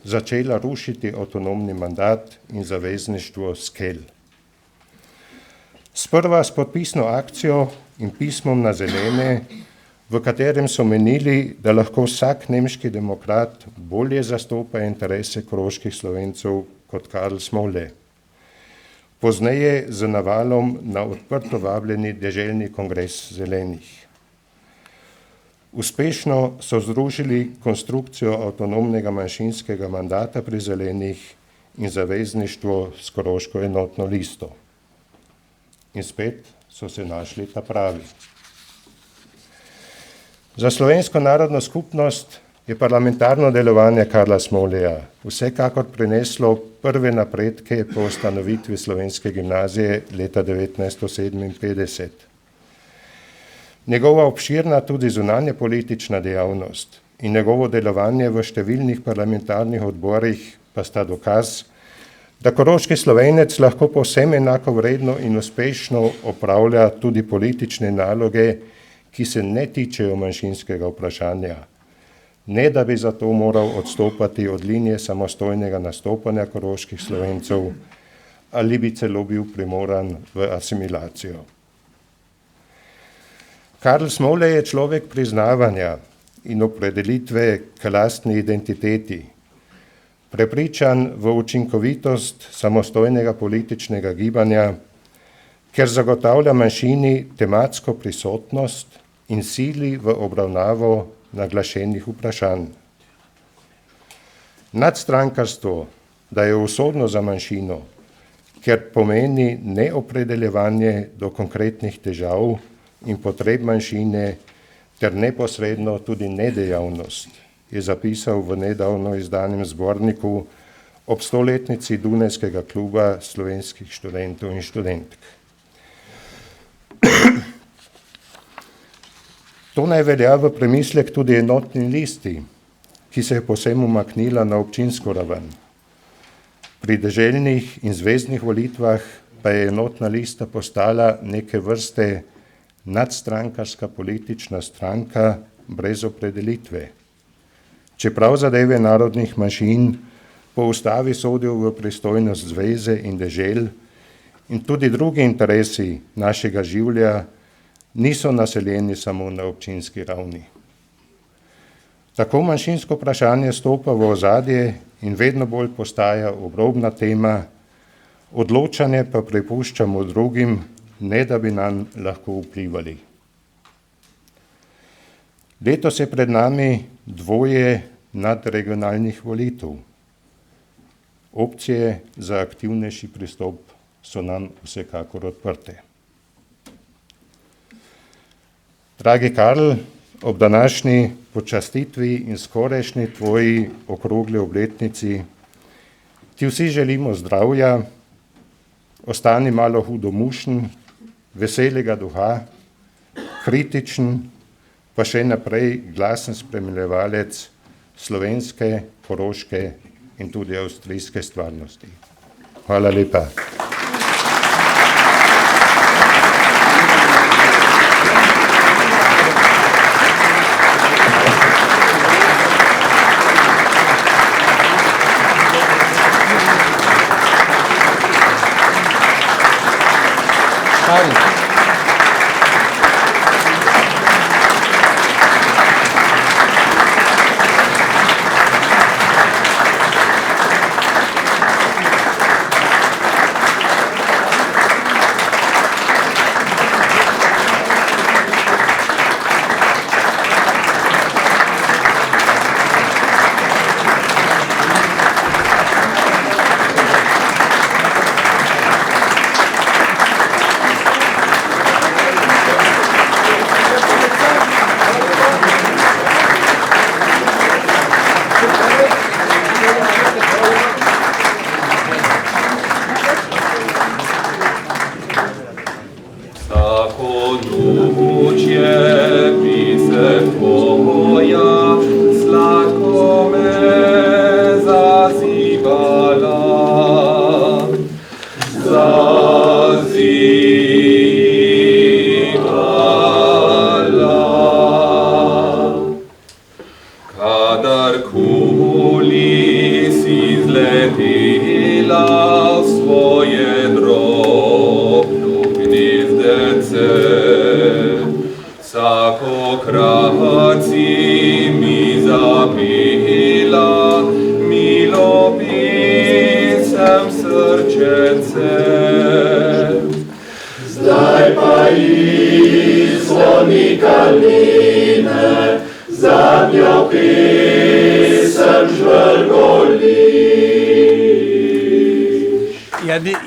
začela rušiti avtonomni mandat in zavezništvo Skel. Sprva s podpisno akcijo in pismom na Zelene, v katerem so menili, da lahko vsak nemški demokrat bolje zastopa interese koroških Slovencev kot Karl Smole. Pozneje z navalom na odprto vabljeni deželni kongres Zelenih. Uspešno so združili konstrukcijo avtonomnega manjšinskega mandata pri Zelenih in zavezništvo s Koroško enotno listo. In spet so se našli ta pravi. Za slovensko narodno skupnost je parlamentarno delovanje Karla Smoleja vsekakor prineslo prve napredke po ustanovitvi Slovenske gimnazije leta 1957. Njegova obširna tudi zunanje politična dejavnost in njegovo delovanje v številnih parlamentarnih odborih pa sta dokaz, da koroški Slovenec lahko povsem enako vredno in uspešno opravlja tudi politične naloge, ki se ne tičejo manjšinskega vprašanja, ne da bi zato moral odstopati od linije samostojnega nastopanja koroških Slovencev ali bi celo bil primoran v asimilacijo. Karl Smole je človek priznavanja in opredelitve k lastni identiteti, prepričan v učinkovitost samostojnega političnega gibanja, ker zagotavlja manjšini tematsko prisotnost in sili v obravnavo naglašenih vprašanj. Nadstrankarstvo, da je usodno za manjšino, ker pomeni neopredeljevanje do konkretnih težav in potreb manjšine ter neposredno tudi nedejavnost, je zapisal v nedavno izdanem zborniku ob 100-letnici Dunajskega kluba slovenskih študentov in študentk. To naj velja v premislek tudi enotni listi, ki se je povsem umaknila na občinsko raven. Pri deželnih in zveznih volitvah pa je enotna lista postala neke vrste nadstrankarska politična stranka brez opredelitve. Čeprav zadeve narodnih manjšin po ustavi sodijo v pristojnost zveze in dežel in tudi drugi interesi našega življa niso naseljeni samo na občinski ravni. Tako manjšinsko vprašanje stopa v ozadje in vedno bolj postaja obrobna tema, odločanje pa prepuščamo drugim, ne da bi nam lahko vplivali. Letos je pred nami dvoje nadregionalnih volitev. Opcije za aktivnejši pristop so nam vsekakor odprte. Dragi Karl, ob današnji počastitvi in skorajšnji tvoji okrogli obletnici ti vsi želimo zdravja, ostani malo hudomušen, veselega duha, kritičen, pa še naprej glasen spremljevalec slovenske, koroške in tudi avstrijske stvarnosti. Hvala lepa.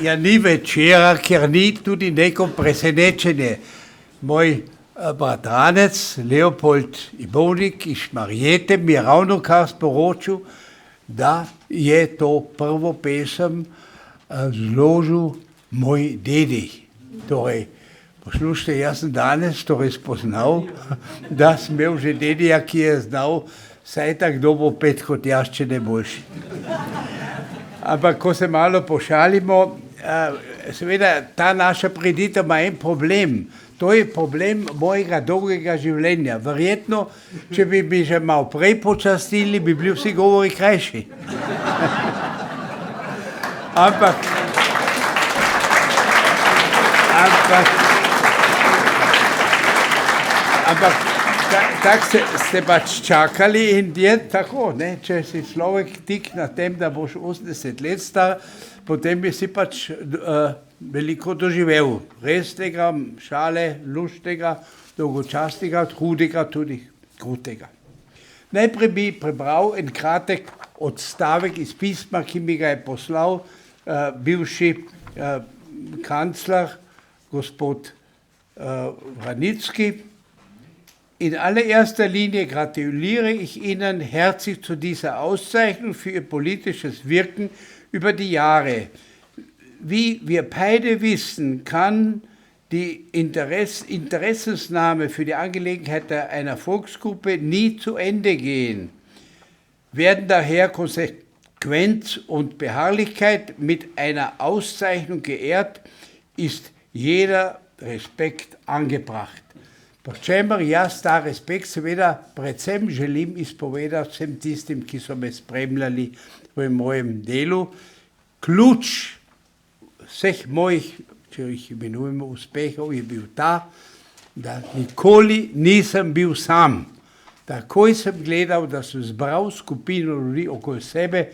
Ja ni večera, ker ni tudi neko presenečenje. Moj bratranec Leopold Ibovnik iz Šmarjete mi je ravnokar sporočil, da je to prvo pesem zložil moj dedi. Torej, poslušajte, jaz sem danes spoznal, da sem imel že dedija, ki je znal vsaj tak dobo pet kot jaz, če ne boljši. Ampak, ko se malo pošalimo, seveda ta naša prireditev ima en problem. To je problem mojega dolgega življenja. Verjetno, če bi mi že malo prej počastili, bi bili vsi govori krajši. Ampak tako ste pač čakali in je tako, ne? Če si človek tik na tem, da boš 80 let star, potem bi si pač veliko doživel. Resnega, šale, luštega, dolgočasnega, hudega, tudi krutega. Najprej bi prebral en kratek odstavek iz pisma, ki mi ga je poslal bivši kancler, gospod Vranicki. In allererster Linie gratuliere ich Ihnen herzlich zu dieser Auszeichnung für Ihr politisches Wirken über die Jahre. Wie wir beide wissen, kann die Interessensnahme für die Angelegenheit einer Volksgruppe nie zu Ende gehen. Werden daher Konsequenz und Beharrlichkeit mit einer Auszeichnung geehrt, ist jeder Respekt angebracht. Po čemer jaz ta respekt seveda predvsem želim izpovedati vsem tistim, ki so me spremljali v mojem delu. Ključ vseh mojih, če jih imenujemo uspehov, je bil ta, da nikoli nisem bil sam. Takoj sem gledal, da sem zbral skupino ljudi okoli sebe,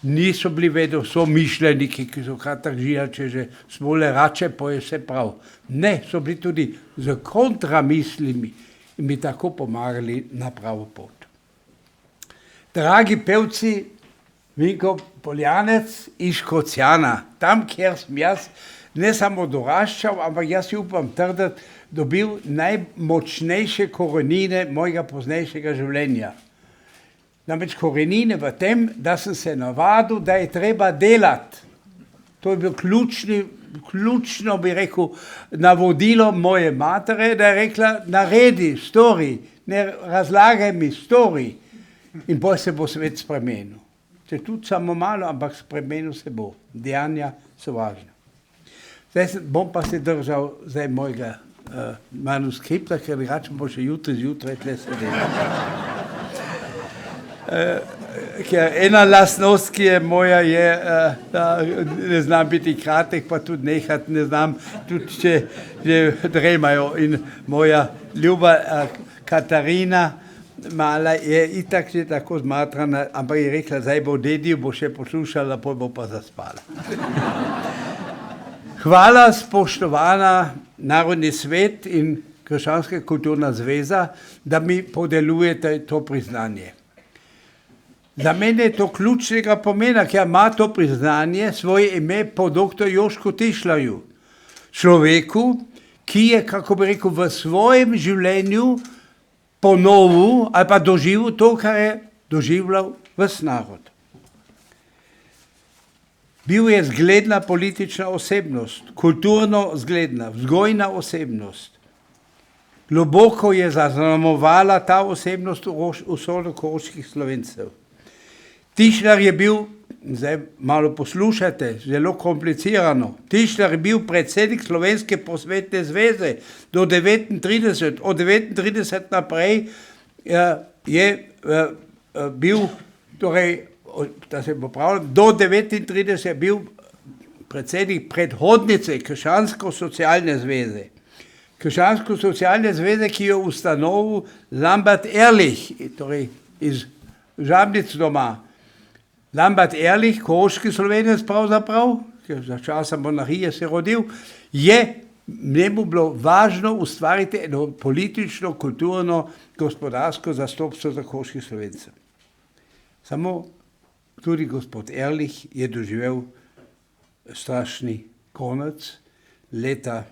niso bili vedno so mišljeniki, ki so kar tako živeli, če že smole rače, pa je vse prav. Ne, so bili tudi z kontramislimi in mi tako pomagali na pravo pot. Dragi pevci, Vinko Poljanec iz Škocjana, tam, kjer sem jaz ne samo doraščal, ampak jaz si upam trditi, dobil najmočnejše korenine mojega poznejšega življenja. Namreč korenine v tem, da sem se navadil, da je treba delati. To je bil ključno, bi rekel, navodilo moje matere, da je rekla, naredi, stori, ne razlagaj mi, stori. In potem se bo svet spremenil. Če tudi samo malo, ampak spremenil se bo. Dejanja so važne. Zdaj bom pa se držal mojega manuskripta, ker drugače bo še jutri zjutraj tle sedel. Ker ena lastnost, ki je moja, je, da ne znam biti kratek, pa tudi nehati ne znam, tudi če dremajo. In moja ljuba Katarina mala je itak že tako zmatrana, ampak je rekla, zdaj bo dedi, bo še poslušala, potem bo pa zaspala. Hvala, spoštovana Narodni svet in Krščanska kulturna zveza, da mi podeljujete to priznanje. Za mene je to ključnega pomena, ker ima to priznanje svoje ime po dr. Jožku Tišlerju, človeku, ki je, kako bi rekel, v svojem življenju ponovil ali pa doživel to, kar je doživljal ves narod. Bil je zgledna politična osebnost, kulturno zgledna, vzgojna osebnost. Globoko je zaznamovala ta osebnost usodo koroških Slovencev. Tišler je bil, zdaj malo poslušajte, zelo komplicirano, Tišler je bil predsednik Slovenske prosvetne zveze do 1939, od 1939 naprej je bil, torej, da se popravljam, do 1939 je bil predsednik predhodnice Krščansko-socialne zveze. Krščansko-socialne zveze, ki jo ustanovil Lambert Ehrlich, torej iz Žabnic doma. Lambert Ehrlich, koroški Slovenec pravzaprav, ker za časa monarhije se rodil, je njemu bilo važno ustvariti eno politično, kulturno, gospodarsko zastopstvo za koroških Slovencev. Samo tudi gospod Ehrlich je doživel strašni konec leta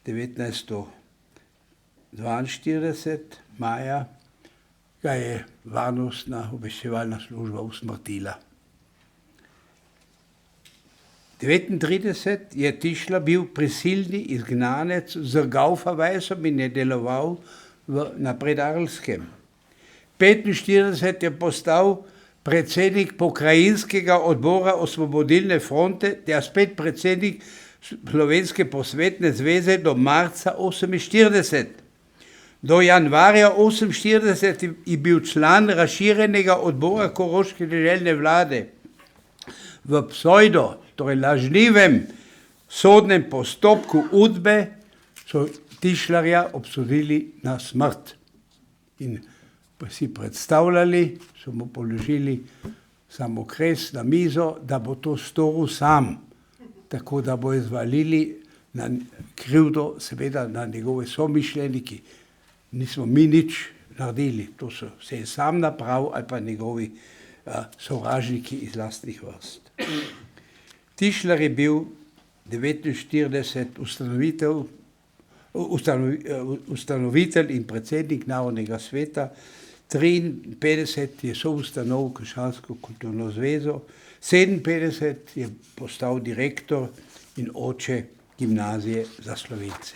1942, maja, ga je varnostna obveščevalna služba usmrtila. 1939 je Tišler bil prisilni izgnanec z Gauferweisom in je deloval na Predarlskem. 1945 je postal predsednik pokrajinskega odbora Osvobodilne fronte, ter spet predsednik Slovenske prosvetne zveze do marca 1948. Do januarja 1948 je bil član razširjenega odbora koroške deželne vlade. V pseudo, torej lažnivem sodnem postopku Udbe so Tišlerja obsodili na smrt. In pa si predstavljali, so mu položili samokres na mizo, da bo to storil sam, tako da bo izvalili na krivdo, seveda na njegove somišljeniki. Nismo mi nič naredili, to so se sam napravil ali pa njegovi sovražniki iz lastnih vrst. Tišler je bil 1949 ustanovitelj in predsednik Narodnega sveta, 1953 je soustanovil Krščansko kulturno zvezo, 1957 je postal direktor in oče gimnazije za Slovence.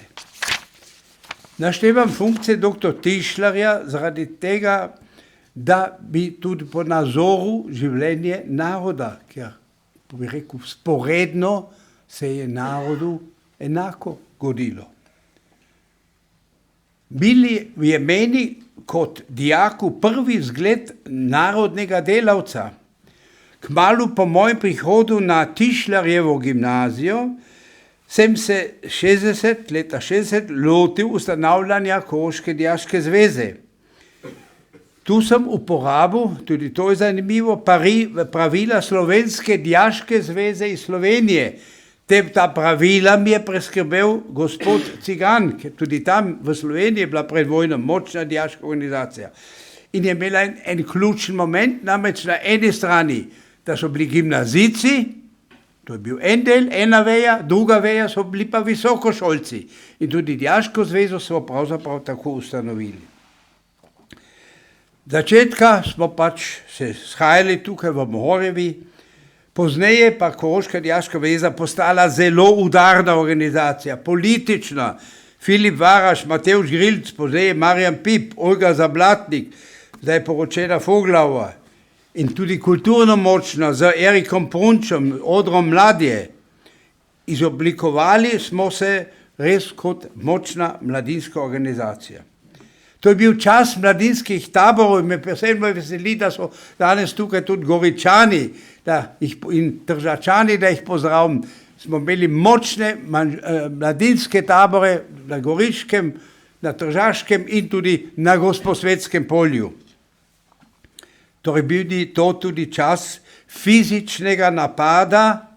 Naštevam funkcije dr. Tišlerja zaradi tega, da bi tudi po nazoru življenje naroda, ker bi rekel, sporedno se je narodu enako godilo. Bil je meni kot dijaku prvi zgled narodnega delavca. Kmalu po mojem prihodu na Tišlerjevo gimnazijo sem se leta 60 lotil ustanavljanja Koroške dijaške zveze. Tu sem uporabil, tudi to je zanimivo, pravila Slovenske dijaške zveze iz Slovenije. Ta pravila mi je preskrbel gospod Cigan, ker tudi tam v Sloveniji je bila pred vojno močna dijaška organizacija. In je imela en ključen moment, namreč na eni strani, da so bili gimnazijci, to je bil en del, ena veja, druga veja so bili pa visokošolci. In tudi dijaško zvezo smo pravzaprav tako ustanovili. Začetka smo pač se shajali tukaj v Mohorevi, pozneje pa Koroška dijaška veza postala zelo udarna organizacija, politična. Filip Varaš, Matevž Grilc, pozneje Marjan Pip, Olga Zablatnik, zdaj poročena Foglava in tudi kulturno močna z Erikom Prunčem, Odrom Mladje. Izoblikovali smo se res kot močna mladinska organizacija. To je bil čas mladinskih taborov in me posebno veseli, da so danes tukaj tudi Goričani in Tržačani, da jih pozdravim. Smo imeli močne mladinske tabore na Goriškem, na Tržaškem in tudi na Gosposvetskem polju. Torej bil to tudi čas fizičnega napada,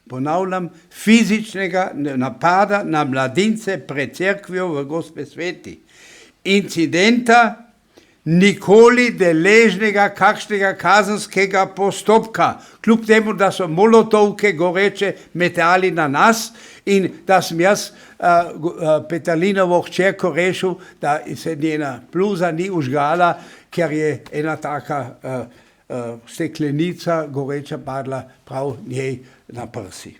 ponavljam, fizičnega napada na mladince pred cerkvijo v Gospesveti. Incidenta, nikoli deležnega kakšnega kazenskega postopka, kljub temu, da so molotovke goreče metali na nas in da sem jaz Petalinovo hčerko rešil, da se njena bluza ni užgala, ker je ena taka steklenica goreča padla prav njej na prsi.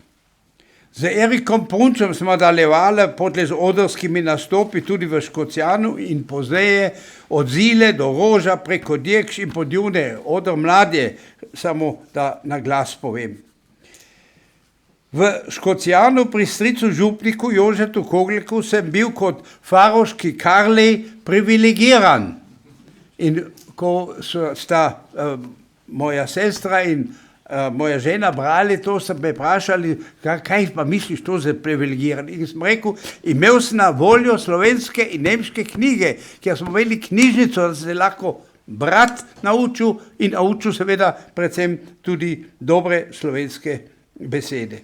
Z Erikom Prunčem smo nadaljevali potlej z odrskimi nastopi tudi v Škocjanu in pozneje od Zile do Roža preko Dirkš in Podjune, Odr Mladje, samo da na glas povem. V Škocjanu pri stricu župniku Jožetu Kogleku sem bil kot faroški Karlej privilegiran. In ko sta moja sestra in moja žena brali to, so me vprašali, kaj pa misliš to za privilegiran? In sem rekel, imel sem na voljo slovenske in nemške knjige, ker smo imeli knjižnico, da se lahko brat naučil in naučil seveda predvsem tudi dobre slovenske besede.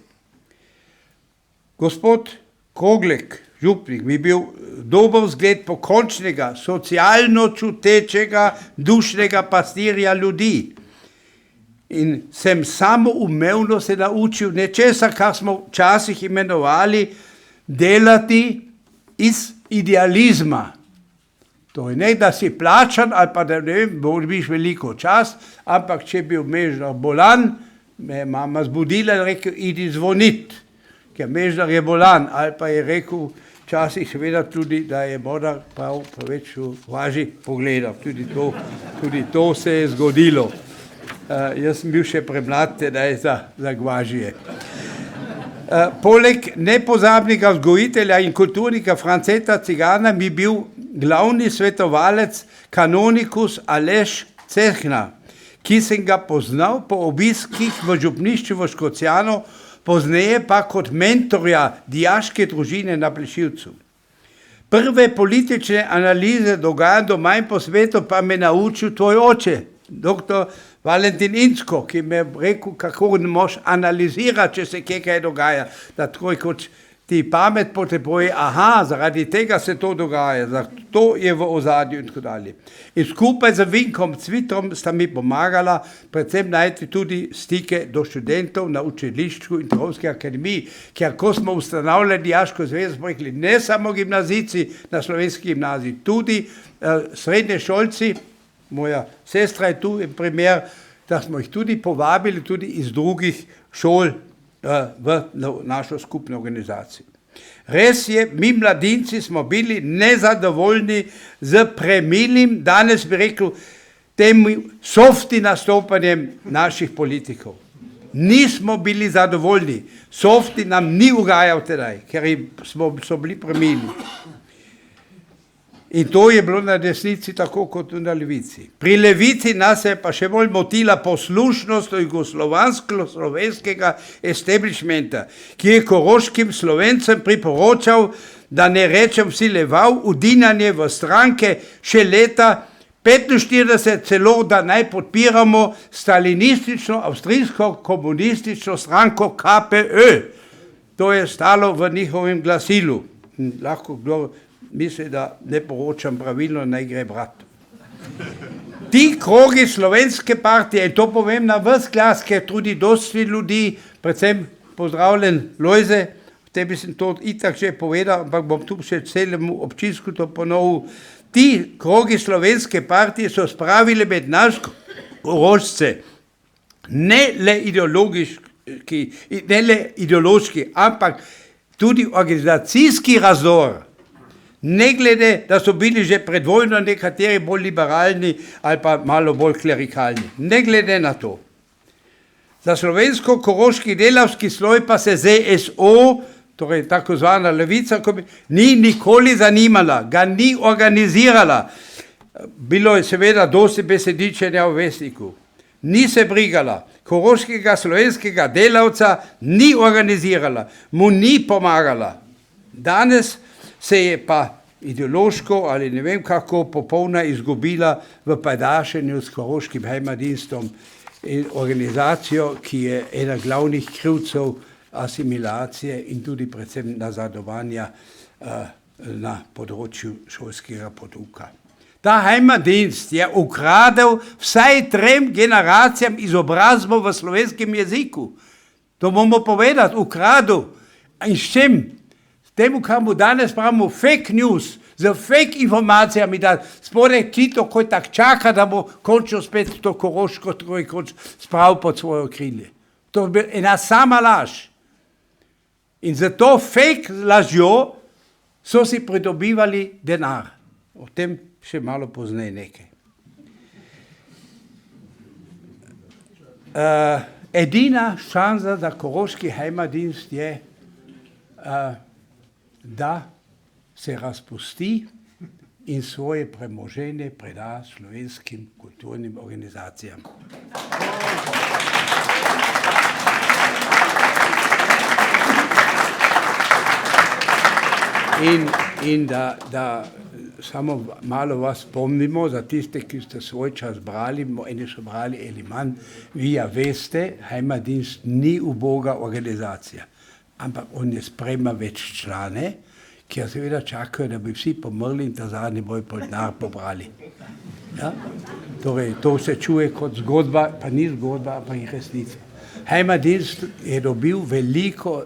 Gospod Koglek, župnik, mi bil dober vzgled pokončnega, socialno čutečega, dušnega pastirja ljudi. In sem samoumevno se naučil nečesa, kar smo včasih imenovali delati iz idealizma. To je ne, da si plačan ali pa da ne vem, dobiš veliko čas, ampak če bi bil Mežnar bolan, me je mama zbudila in rekel, idi zvonit, ker Mežnar je bolan, ali pa je rekel včasih seveda tudi, da je morda prav preveč važi pogledal. Tudi to se je zgodilo. Jaz sem bil še premlad, da je za gvažije. Poleg nepozabnega vzgojitelja in kulturnika Franceta Cigana mi bil glavni svetovalec kanonikus Aleš Cehna, ki sem ga poznal po obiskih v župnišču v Škocjanu, pozneje pa kot mentorja dijaške družine na Plešivcu. Prve politične analize dogajanj doma in po svetu pa me naučil tvoj oče, doktor Valentin Incko, ki mi je rekel, kako ne moš analizirati, če se kaj dogaja, da tako kot ti pamet potrebuje, zaradi tega se to dogaja, zato je v ozadju in tako dalje. In skupaj z Vinkom Cvitrom sta mi pomagala predvsem najti tudi stike do študentov na učilišču in Trhovski akademiji, ker ko smo ustanavljali dijaško zvezo, smo rekli, ne samo gimnazijci na slovenski gimnaziji, tudi srednje šolci. Moja sestra je tu in primer, da smo jih tudi povabili tudi iz drugih šol v našo skupno organizacijo. Res je, mi mladinci smo bili nezadovoljni z premilim, danes bi rekel, tem softi nastopanjem naših politikov. Nismo bili zadovoljni, softi nam ni ugajal tedaj, ker so bili premili. In to je bilo na desnici tako kot na levici. Pri levici nas je pa še bolj motila poslušnost jugoslovansko-slovenskega establishmenta, ki je koroškim Slovencem priporočal, da ne rečem vsileval udinjanje v stranke še leta 45 celo, da naj podpiramo stalinistično, avstrijsko, komunistično stranko KPÖ. To je stalo v njihovem glasilu. Lahko kdo misli, da ne poročam pravilno, naj gre brat. Ti krogi slovenske partije, in to povem na ves glas, ker tudi dosti ljudi, predvsem pozdravljen Lojze, tebi sem to itak že povedal, ampak bom tu še celemu občinstvu to ponovil. Ti krogi slovenske partije so spravili med naš Korošce ne le ideološki, ampak tudi organizacijski razdor. Ne glede, da so bili že pred vojno nekateri bolj liberalni ali pa malo bolj klerikalni. Ne glede na to. Za slovensko-koroški delavski sloj pa se ZSO, torej tako zvana levica, ni nikoli zanimala, ga ni organizirala. Bilo je seveda dosti besedičenja v Vestniku. Ni se brigala, koroškega slovenskega delavca ni organizirala, mu ni pomagala. Danes se je pa ideološko ali ne vem kako popolna izgubila v pajdašenju s koroškim Heimatdienstom in organizacijo, ki je ena glavnih krivcev asimilacije in tudi predvsem nazadovanja na področju šolskega pouka. Ta Heimatdienst je ukradel vsaj 3 generacijam izobrazbo v slovenskem jeziku. To bomo povedati, ukradel. In s čem? Temu, kar mu danes pravimo fake news, z fake informacijami, da spodaj Tito koji tak čaka, da bo končno spet to Koroško spravil pod svojo krilje. To je bila ena sama laž. In za to fake lažjo so si pridobivali denar. O tem še malo pozneje nekaj. Edina šansa za koroški Heimatdienst je, da se razpusti in svoje premoženje preda slovenskim kulturnim organizacijam. In da samo malo vas spomnimo, za tiste, ki ste svoj čas brali, eni so brali ali manj, vi ja veste, Heimatdienst ni uboga organizacija, ampak on je sprejema več člane, ki seveda čakajo, da bi vsi pomrli in ta zadnji boj denar pobrali. Ja? Torej, to se čuje kot zgodba, pa ni zgodba, ampak je resnica. Heimatdienst je dobil veliko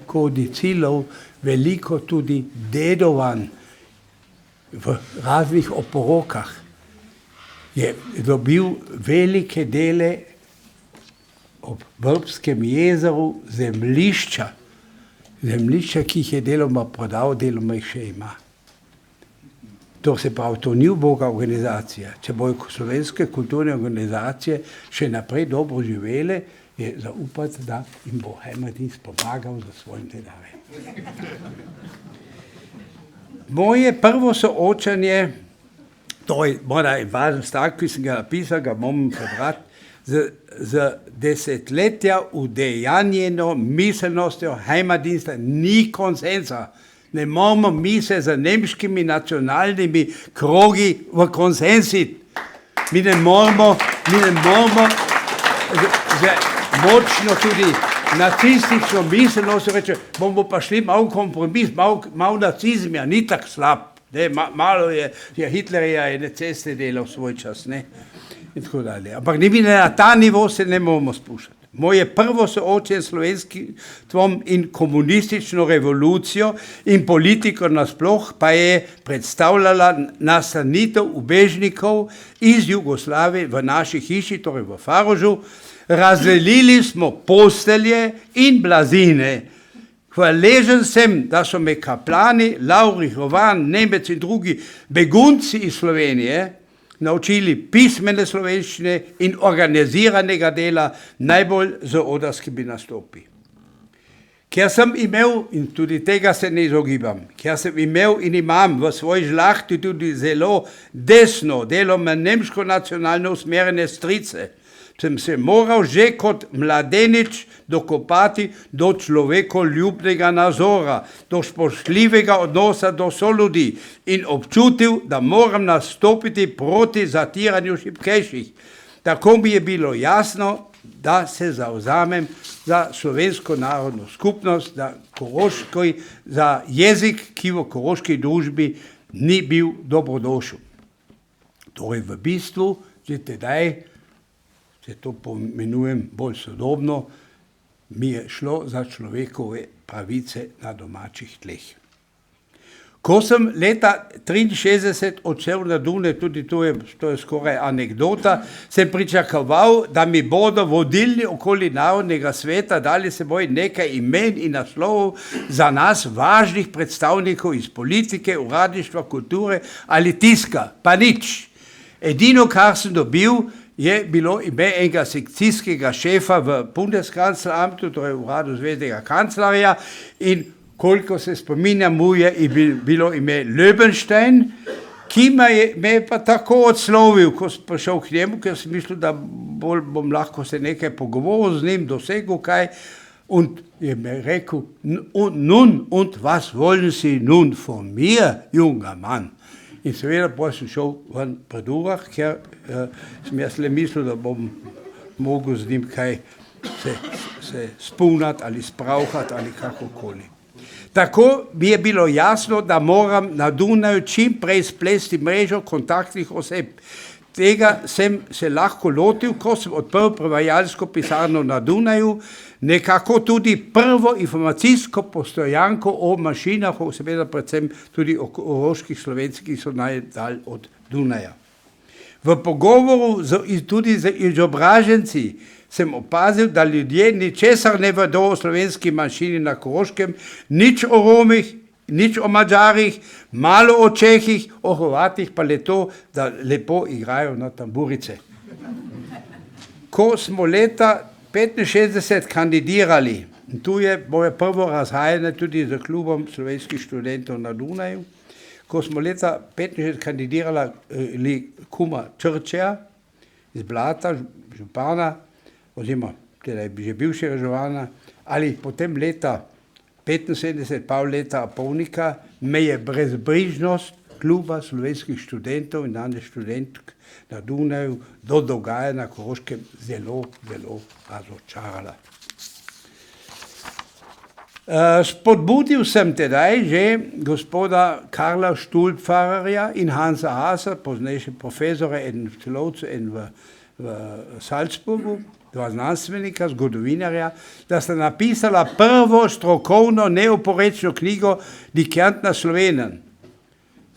kodicilov, veliko tudi dedovanj v raznih oporokah. Je dobil velike dele ob Vrbskem jezeru zemljišča, ki jih je deloma prodal, deloma jih še ima. To se pravi, to ni uboga organizacija. Če bojo slovenske kulturne organizacije še naprej dobro živele, je zaupati, da jim bo Heimatdienst pomagal za svojim denarjem. Moje prvo soočanje, to je morda en važen stavek, ki sem ga napisal, ga moram prebrati, z desetletja udejanjeno miselnostjo Heimatdiensta ni konsensa. Ne moramo mi se z nemškimi nacionalnimi krogi v konsensiti. Mi ne moramo močno tudi nacistično miselnost reče, bomo pa šli malo kompromis, malo nacizmja, ni tako slab. Malo je Hitlerja ene ceste delal svoj čas, ne? In tako dalje. Ampak na ta nivo se ne moramo spuščati. Moje prvo soočenje s slovenstvom in komunistično revolucijo in politiko nasploh pa je predstavljala nastanitev ubežnikov iz Jugoslavije v naši hiši, torej v Farožu. Razdelili smo postelje in blazine. Hvaležen sem, da so me kaplani, Laurich, Rovan, Nemec in drugi begunci iz Slovenije naučili pismene slovenščine in organiziranega dela, najbolj z odrskimi nastopi. Ker sem imel, in tudi tega se ne izogibam, ker sem imel in imam v svoji žlahti tudi zelo desno, deloma nemško nacionalno usmerjene strice, sem se moral že kot mladenič dokopati do človekoljubnega nazora, do spoštljivega odnosa do soljudi in občutil, da moram nastopiti proti zatiranju šibkejših. Tako mi je bilo jasno, da se zavzamem za slovensko narodno skupnost, za jezik, ki v koroški družbi ni bil dobrodošel. Torej v bistvu, že tedaj, če to pomenujem bolj sodobno, mi je šlo za človekove pravice na domačih tleh. Ko sem leta 1963 odšel na Dunaj, tudi to je skoraj anekdota, sem pričakoval, da mi bodo vodilni okoli Narodnega sveta dali seboj nekaj imen in naslovov za nas važnih predstavnikov iz politike, uradništva, kulture ali tiska, pa nič. Edino, kar sem dobil, je bilo ime enega sekcijskega šefa v Bundeskanzleramtu, torej v uradu zveznega kanclerja, in koliko se spominjam, mu je bilo ime Löwenstein, ki me je pa tako odslovil, ko sem prišel k njemu, ker sem mislil, da bolj bom lahko se nekaj pogovoril z njim, dosegel kaj, in je mi rekel, nun, und was wollen Sie nun von mir, junger Mann? In seveda, potem sem šel ven pred urah, ker sem jaz le mislil, da bom mogel z njim kaj se spunati ali spravhati ali kakokoli. Tako mi je bilo jasno, da moram na Dunaju čim prej splesti mrežo kontaktnih oseb. Tega sem se lahko lotil, ko sem odprl prevajalsko pisarno na Dunaju, nekako tudi prvo informacijsko postojanko o mašinah, seveda predvsem tudi o koroških slovenskih, ki so najdalj od Dunaja. V pogovoru tudi z izobraženci sem opazil, da ljudje ničesar ne vedo o slovenski manjšini na Koroškem, nič o Romih, nič o Madžarih, malo o Čehih, o Hrvatih pa le to, da lepo igrajo na tamburice. Ko smo leta 1965 kandidirali, in tu je moje prvo razhajanje tudi z klubom slovenskih študentov na Dunaju, ko smo leta 1965 kandidirali kuma Črčeja iz Blata, župana, oziroma teda že bivšega župana, ali potem leta 1975, pol leta Apolnika, me je brezbrižnost kluba slovenskih študentov in danes študentk na Dunaju do dogajanja na Koroškem zelo, zelo razočarala. Spodbudil sem tedaj že gospoda Karla Stulpfarrerja in Hansa Hasa, poznejše profesore, en v Celovcu, en v Salzburgu, dva znanstvenika, zgodovinarja, da sta napisala prvo strokovno neoporečno knjigo Die Kärntner Slovenen.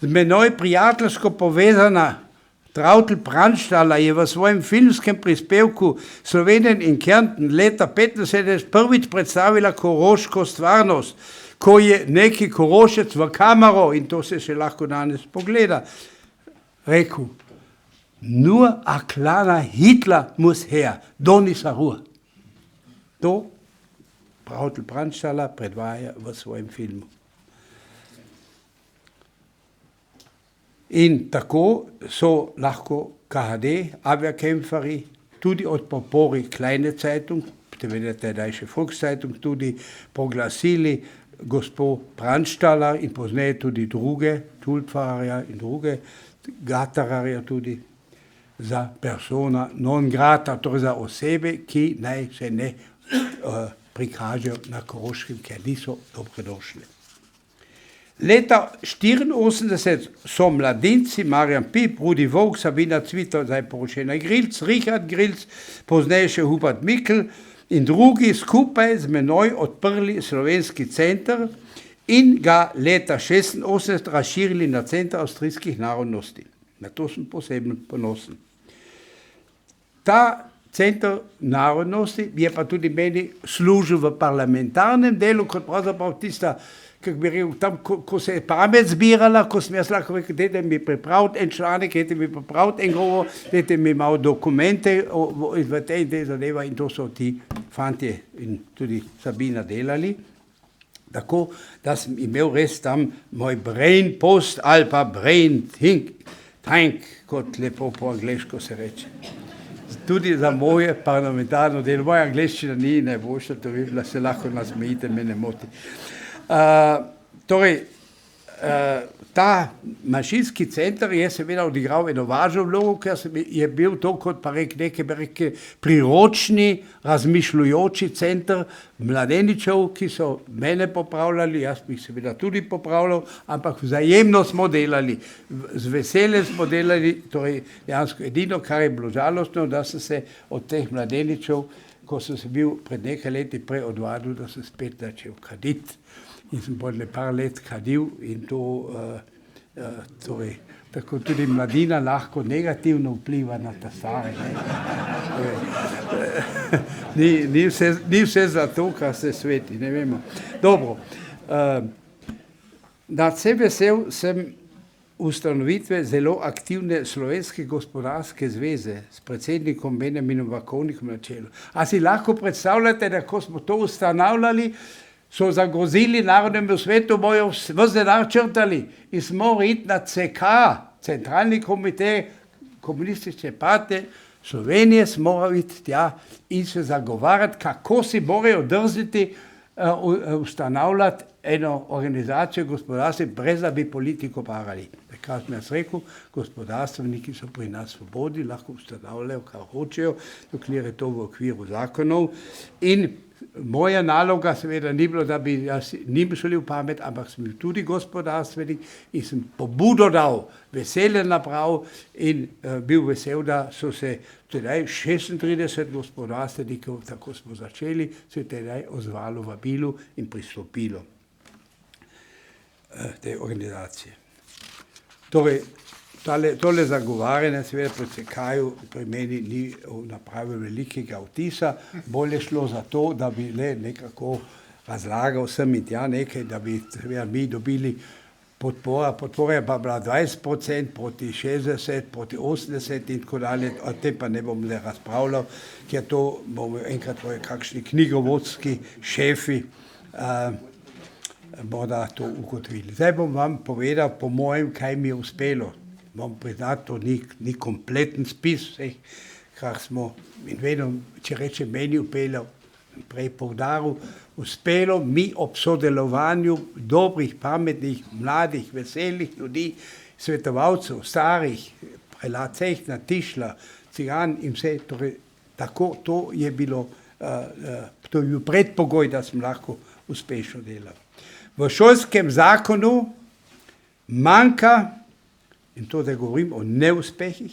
Z menoj prijateljsko povezana Trautl Pranstala je v svojem filmskem prispevku Slovenen in Kärnten leta 1975 prvič predstavila koroško stvarnost, ko je neki Korošec v kamero, in to se še lahko danes pogleda, rekel: Nur a kleiner Hitler muss her, don ist Ruhe. To Trautl Pranstala predvaja v svojem filmu. In tako so lahko KHD, Abwehrkämpferi, tudi od podpori Kleine Zeitung, vedete, da je še Volkszeitung, tudi proglasili gospod Pranstala in pozneje tudi druge, Tulpfarrerja in druge, Gatararja tudi, za persona non grata, torej za osebe, ki naj se ne prikažejo na Koroškem, ker niso dobrodošli. Leta 1984 so mladinci Marjan Pip, Rudi Vovk, Sabina Cvito, zdaj poročena Grilc, Richard Grilc, pozneje še Hubert Mikl in drugi skupaj z menoj odprli slovenski center in ga leta 1986 razširili na Center avstrijskih narodnosti. Na to sem posebno ponosen. Ta Center narodnosti je pa tudi meni služil v parlamentarnem delu, kot pravzaprav tista, kako bi rekel, tam, ko se je pamet zbirala, ko sem jaz lahko rekel, dajte mi pripraviti en članek, dajte mi pripraviti en govor, dajte mi malo dokumente v tej zadeva, in to so ti fantje in tudi Sabina delali. Tako, da sem imel res tam moj brain post ali pa brain tank, kot lepo po angleško se reče. tudi za moje parlamentarno delo. Moja angleščina ni najboljša, to bi bila, se lahko nasmejite, me ne moti. Torej, ta manjšinski center je seveda odigral eno važno vlogo, ker je bil to, kot pa neke priročni, razmišljujoči center mladeničev, ki so mene popravljali, jaz bi jih seveda tudi popravljal, ampak vzajemno smo delali, z veseljem smo delali, torej dejansko edino, kar je bilo žalostno, da sem se od teh mladeničev, ko sem se bil pred nekaj leti prej odvadil, da sem spet začel kaditi. In sem potem par let kadil in to, torej, tako tudi mladina lahko negativno vpliva na ta stare. Ni vse za to, kar se sveti, ne vemo. Dobro, nadvse vesel sem ustanovitve zelo aktivne Slovenske gospodarske zveze s predsednikom Benjaminom Vakovnikom na čelu. A si lahko predstavljate, da ko smo to ustanavljali, so zagrozili Narodnemu svetu, bojo vse denar črtali in smo iti na CK, Centralni komite komunistične partije Slovenije, smo iti tja in se zagovarjati, kako si morajo drzniti ustanavljati eno organizacijo gospodarstva, brez da bi politiko parali. Takrat sem jaz rekel, gospodarstveniki so pri nas svobodni, lahko ustanavljajo, kar hočejo, dokler je to v okviru zakonov. In moja naloga seveda ni bilo, da bi jaz njim šel v pamet, ampak sem bil tudi gospodarstvenik in sem pobudo dal, veselje napravil in bil vesel, da so se tedaj 36 gospodarstvenikov, tako smo začeli, se tedaj ozvalo vabilu in pristopilo te organizacije. Torej, tole zagovarjanje seveda pri CK-ju pri meni ni napravil velikega vtisa, bolje šlo za to, da bi le nekako razlagal sem in tja nekaj, da bi seveda mi dobili podpora je pa bila 20% proti 60, proti 80 in tako dalje, o tem pa ne bom le razpravljal, ker to bomo enkrat kakšni knjigovodski šefi bodo to ugotovili. Zdaj bom vam povedal po mojem, kaj mi je uspelo. Bom priznati, to ni kompleten spis vseh, kar smo, in vedno, če rečem meni upeljal, prej poudaril, uspelo mi ob sodelovanju dobrih, pametnih, mladih, veselih ljudi, svetovalcev, starih, prelat Cehna, Tišla, Cigan in vse, torej, tako to je bilo, to je bil predpogoj, da sem lahko uspešno delal. V šolskem zakonu manjka, in to, da govorim o neuspehih,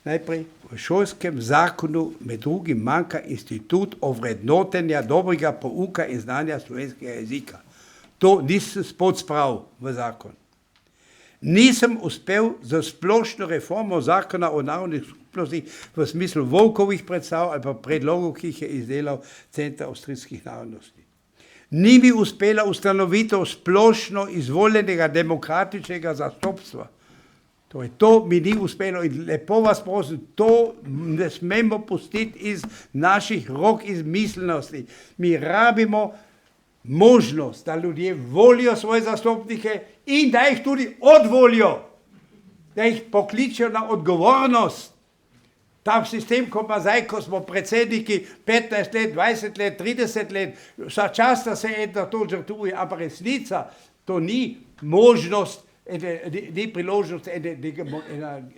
najprej v šolskem zakonu med drugim manjka institut ovrednotenja dobrega pouka in znanja slovenskega jezika. To nisem spod spravil v zakon. Nisem uspel za splošno reformo zakona o narodnih skupnosti v smislu Volkovih predstav ali pa predlogov, ki jih je izdelal Center avstrijskih narodnosti. Ni mi uspela ustanovitev splošno izvoljenega demokratičnega zastopstva. Torej, to mi ni uspelo in lepo vas prosim, to ne smemo pustiti iz naših rok, iz miselnosti. Mi rabimo možnost, da ljudje volijo svoje zastopnike in da jih tudi odvolijo, da jih pokličejo na odgovornost. Ta sistem, ko pa zdaj, ko smo predsedniki 15 let, 20 let, 30 let, vsa čas, da se eno to žrtvuje, ampak resnica, to ni možnost, ni priložnost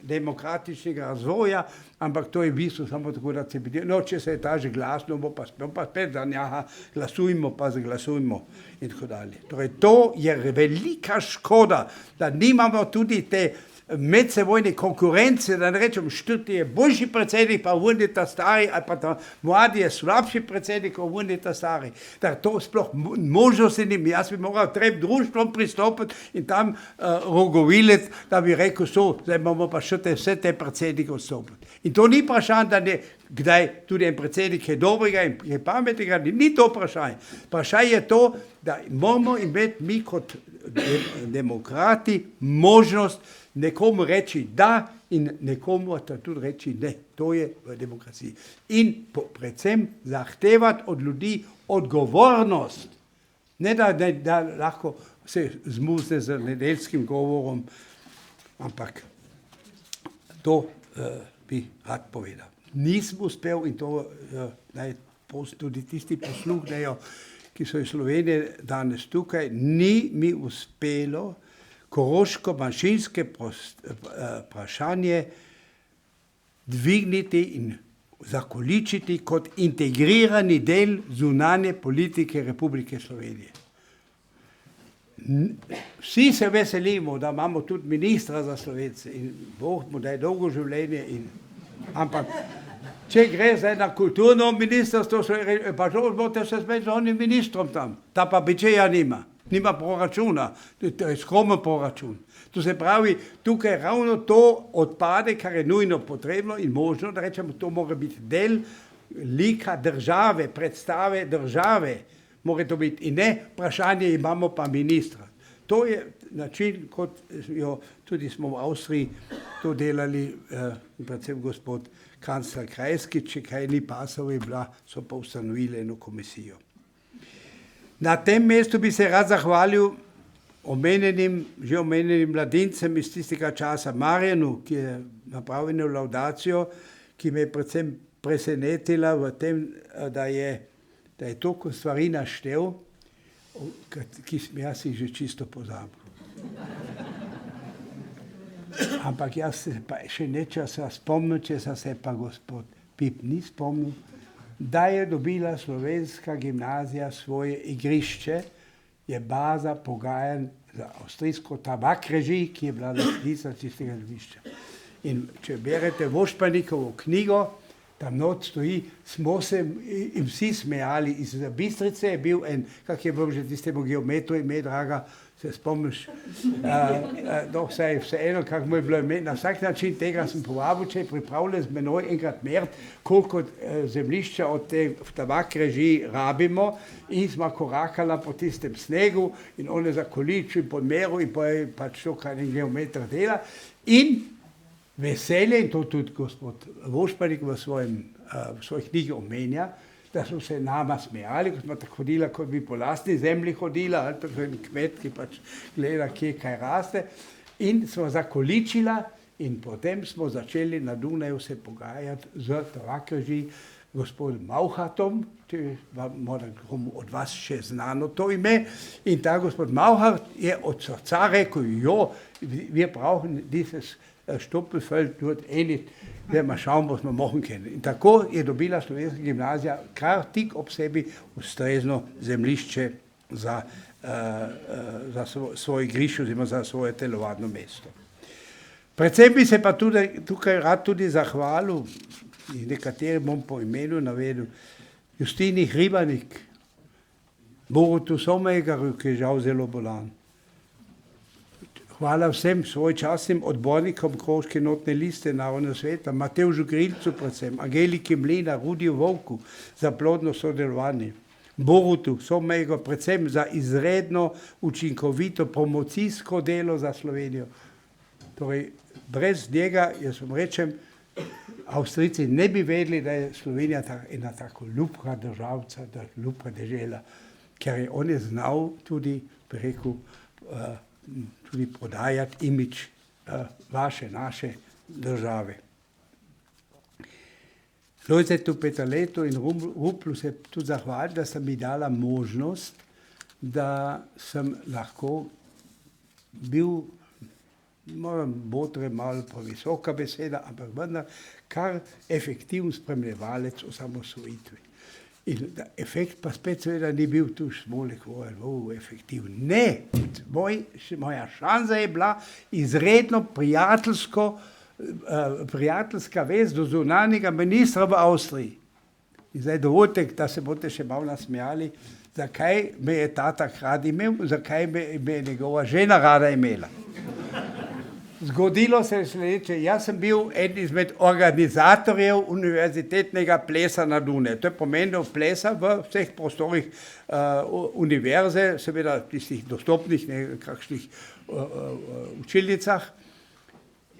demokratičnega razvoja, ampak to je v bistvu samo tako, da se bi, no, če se je ta že glasno, bo pa spet za njaha, glasujmo, pa zaglasujmo in tako dalje. Torej, to je velika škoda, da nimamo tudi te medsebojne konkurence, da ne rečem, Štuti je boljši predsednik, pa vrni ta stari, ali pa ta mladi je slabši predsednik, pa vrni ta stari. Da to sploh možnosti ni. Jaz bi moral trem društvom pristopiti in tam rogoviliti, da bi rekel, zdaj bomo pa še vse te predsednike odstopiti. In to ni vprašanje, da ne, kdaj tudi en predsednik je dobrega in je pametnega, ni to vprašanje. Vprašanje je to, da moramo imeti mi kot demokrati možnost nekomu reči da in nekomu tudi reči ne. To je v demokraciji. In predvsem zahtevati od ljudi odgovornost. Ne da lahko se zmuzne z nedeljskim govorom, ampak to bi rad povedal. nisem uspel in to naj tudi tisti posluhnejo, ki so iz Slovenije danes tukaj, ni mi uspelo koroško manjšinske vprašanje dvigniti in zakoličiti kot integrirani del zunanje politike Republike Slovenije. Vsi se veselimo, da imamo tudi ministra za Slovence in Bog mu daj dolgo življenje, ampak če gre zdaj na kulturno ministrstvo, pa že boste se spet z onim ministrom tam, ta pa bičeja nima proračuna, to je skromen proračun. To se pravi, tukaj ravno to odpade, kar je nujno potrebno in možno, da rečemo, to mora biti del lika države, predstave države, mora to biti in ne vprašanje, imamo pa ministra. To je način, kot jo tudi smo v Avstriji to delali, predvsem gospod kancler Kreisky, če kaj ni pasalo, so pa ustanovili eno komisijo. Na tem mestu bi se rad zahvalil že omenjenim mladincem iz tistega časa, Marjanu, ki je napravil laudacijo, ki me je predvsem presenetila v tem, da je toliko stvari naštel, ki sem jaz jih že čisto pozabil. Ampak jaz se pa še nečesa spomnil, če se pa gospod Pip ni spomnil, da je dobila slovenska gimnazija svoje igrišče, je baza pogajanj za avstrijsko tabak režij, ki je bila lastnica tistega igrišča. In če berete Vošpanikovo knjigo, tam not stoji, smo se in vsi smejali. Iz Bistrice je bil en, kak je bil že tistemu geometru ime, draga, se spomniš, vseeno, kako mu je bilo ime, na vsak način tega sem povabil, če je pripravljen z menoj enkrat meriti, koliko zemljišča od te tabak režij rabimo in smo korakala po tistem snegu in on je zakoličil in podmeril in pa je pač to, kar en geometr dela in veselje, in to tudi gospod Vošpanik v svoji knjigi omenja, da so se nama smejali, ko smo tako hodila, kot bi po lastni zemlji hodila, ali pa en kmet, ki pač gleda, kje kaj raste. In smo zakoličila in potem smo začeli na Dunaju se pogajati z tabakreži gospodom Mauhartom, moram od vas še znano to ime, in ta gospod Mauhart je od srca rekel, wir brauchen dieses Stoppelfeld dort nicht, da mal schauen, was wir machen können. In tako je dobila slovenska gimnazija kar tik ob sebi ustrezno zemljišče za svoje igrišče oziroma za svoje telovadno mesto. Predvsem bi se pa tukaj rad tudi zahvalil, nekateri bom po imenu navedel, Justini Hribanik, Borutu Sommergarju, ki je žal zelo bolan. Hvala vsem svojčasnim odbornikom Koroške notne liste Narodnega sveta, Matevžu Grilcu predvsem, Angeliki Mlina, Rudiju Vovku za plodno sodelovanje, Borutu Sommergarju predvsem za izredno učinkovito promocijsko delo za Slovenijo. Torej, brez njega, jaz vam rečem, Avstrijci ne bi vedeli, da je Slovenija ena tako ljubka državca, ljubka dežela, ker on je znal tudi, bi rekel, tudi prodajati imidž naše države. Lojzetu Peterletu in Ruplu se tudi zahvaliti, da sta mi dala možnost, da sem lahko bil, moram botre malo previsoka beseda, ampak vendar kar efektiven spremljevalec osamosvojitve. In efekt pa spet seveda ni bil tu Smolek, efektiven. Ne, moja šansa je bila izredno prijateljska vez do zunanjega ministra v Avstriji. In zdaj dovolite, da se boste še malo nasmejali, zakaj me je tata rad imel, zakaj me je njegova žena rada imela. Zgodilo se je sledeče, jaz sem bil eden izmed organizatorjev univerzitetnega plesa na Dunaju. To je pomenilo plesa v vseh prostorih univerze, seveda tistih dostopnih nekakšnih učilnicah.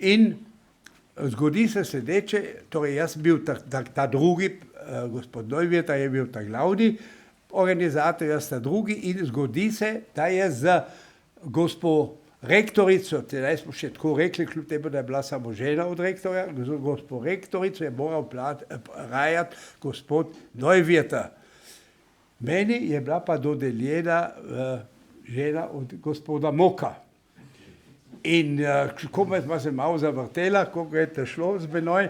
In zgodi se sledeče, torej jaz sem bil ta drugi, gospod Neuwirth je bil ta glavni organizator, jaz ta drugi in zgodi se, da je z gospo rektorico, tedaj smo še tako rekli, kljub temu, da je bila samo žena od rektorja, gospod rektorico je moral rajati gospod Neuwirth. Meni je bila pa dodeljena žena od gospoda Moka. In komaj smo se malo zavrtela, kako je to šlo z menoj,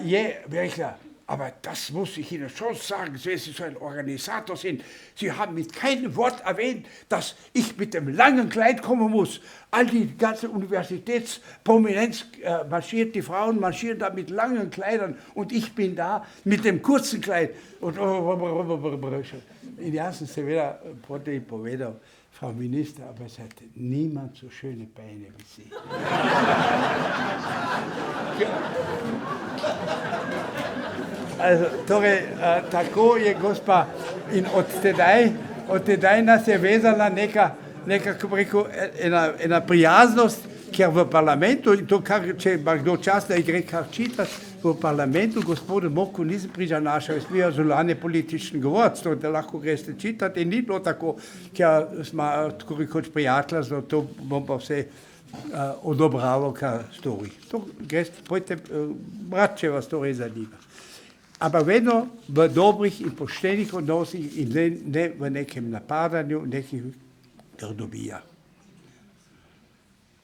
je rekla, aber das muss ich Ihnen schon sagen, Sie sind so ein Organisator sind. Sie haben mit keinem Wort erwähnt, dass ich mit dem langen Kleid kommen muss. All die ganze Universitätsprominenz marschiert, die Frauen marschieren da mit langen Kleidern und ich bin da mit dem kurzen Kleid. Und in jasno seveda potem povedal, Frau Minister, aber es hat niemand so schöne Beine wie Sie. Also, torej, tako je gospa in od tedaj nas je vezala neka kako bi rekel, ena prijaznost, ker v parlamentu, in to, kar, če ima kdo čas, da gre kar čitati, v parlamentu gospodu Moku nisem prižanašal, jaz bil zunanje politični govorec, to da lahko greste čitati in ni bilo tako, ker smo tako rekoč prijatelja, zato bom pa vse odobralo, kar stori. To greste, pojte, brat, če vas to res zanima. Ampak vedno v dobrih in poštenih odnosih in ne v nekem napadanju, nekih grdobija.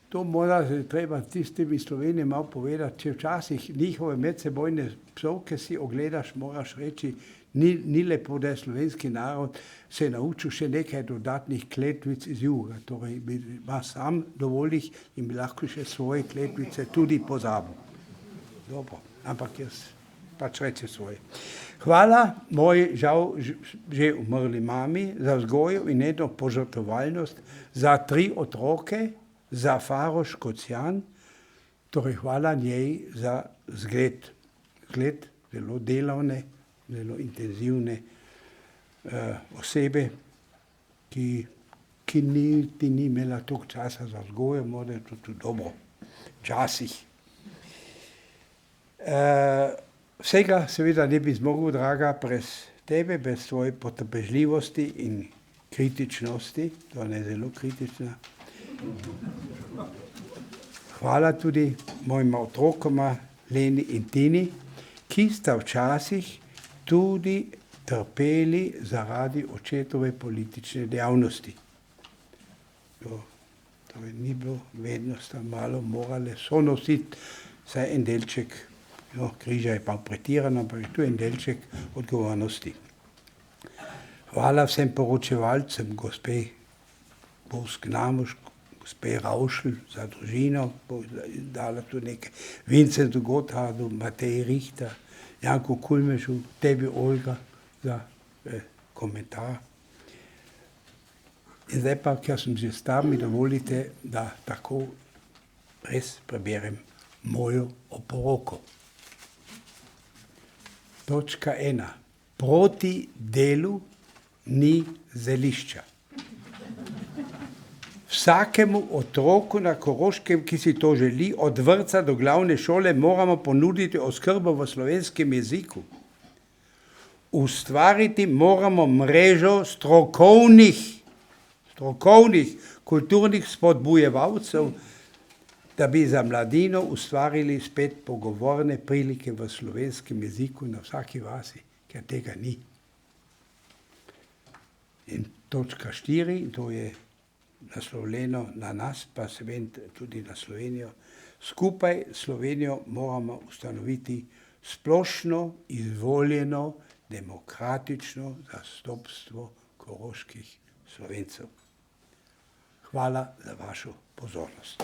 To mora se treba tistim iz Slovenije malo povedati, če včasih njihove medsebojne psovke si ogledaš, moraš reči, ni lepo, da je slovenski narod se naučil še nekaj dodatnih kletvic iz juga. Torej, ima sam dovoljih in bi lahko še svoje kletvice tudi pozabil. Dobro, ampak jaz pač reče svoje. Hvala moji žal že umrli mami za vzgojo in eno požrtvovalnost za 3 otroke, za Faro Škocjan, torej hvala njej za zgled. Zgled zelo delovne, zelo intenzivne osebe, ki ni imela toliko časa za vzgojo, mora to tudi dobro. Včasih. Vsega seveda ne bi zmogel, draga, brez tebe, brez svoje potrpežljivosti in kritičnosti, to je zelo kritična. Hvala tudi mojima otrokoma Leni in Tini, ki sta včasih tudi trpeli zaradi očetove politične dejavnosti. To ni bilo, vedno sta malo morale sonositi vsaj en delček. Križa je pa pretirana, ampak je tu en delček odgovornosti. Hvala vsem poročevalcem, gospe Bosk-Namuš, gospe Raušl za družino, bo dala tu nekaj, Vincentu Gothardu, Mateji Richter, Janku Kulmešu, tebi Olga za komentar. In zdaj pa, ker sem že star, mi dovolite, da tako res preberem mojo oporoko. Točka 1. Proti delu ni zelišča. Vsakemu otroku na Koroškem, ki si to želi, od vrtca do glavne šole, moramo ponuditi oskrbo v slovenskem jeziku. Ustvariti moramo mrežo strokovnih kulturnih spodbujevalcev, da bi za mladino ustvarili spet pogovorne prilike v slovenskem jeziku na vsaki vasi, ker tega ni. In točka 4, to je naslovljeno na nas, pa seveda tudi na Slovenijo. Skupaj s Slovenijo moramo ustanoviti splošno izvoljeno demokratično zastopstvo koroških Slovencev. Hvala za vašo pozornost.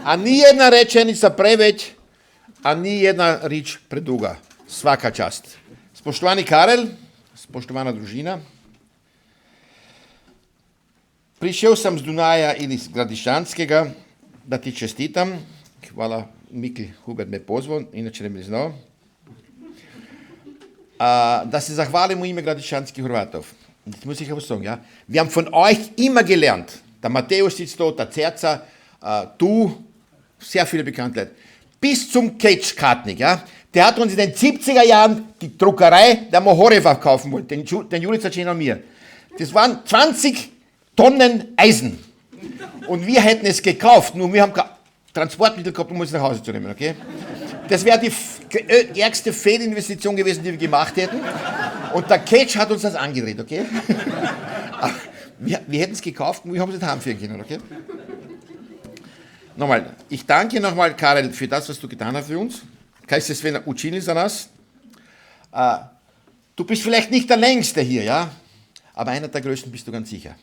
A ni jedna rečenica preveč, a ni jedna rič preduga. Svaka čast. Spoštovani Karel, spoštovana družina. Prišel sem z Dunaja in iz Gradiščanskega, da ti čestitam. Hvala, Mikl Hubert me pozval, inače ne bi znal. Da se zahvalim v ime Gradiščanskih Hrvatov. Das muss ich aber sagen, ja. Wir haben von euch immer gelernt, der Matthäus sitzt dort, der Zerza, du, sehr viele bekannte Leute, bis zum Keitsch Kartnik, ja. Der hat uns in den 70er Jahren die Druckerei der Mohore verkaufen wollen, den Juli Zacin und mir. Das waren 20 Tonnen Eisen. Und wir hätten es gekauft, nur wir haben kein Transportmittel gehabt, um es nach Hause zu nehmen, okay? Das wäre die ärgste Fehlinvestition gewesen, die wir gemacht hätten. Und der Keitsch hat uns das angedreht, okay? Wir hätten es gekauft und wir haben es nicht heimführen können, okay? Nochmal, ich danke nochmal, Karel, für das, was du getan hast für uns. Kaj se sve učili za nas. Du bist vielleicht nicht der Längste hier, ja? Aber einer der Größten bist du ganz sicher.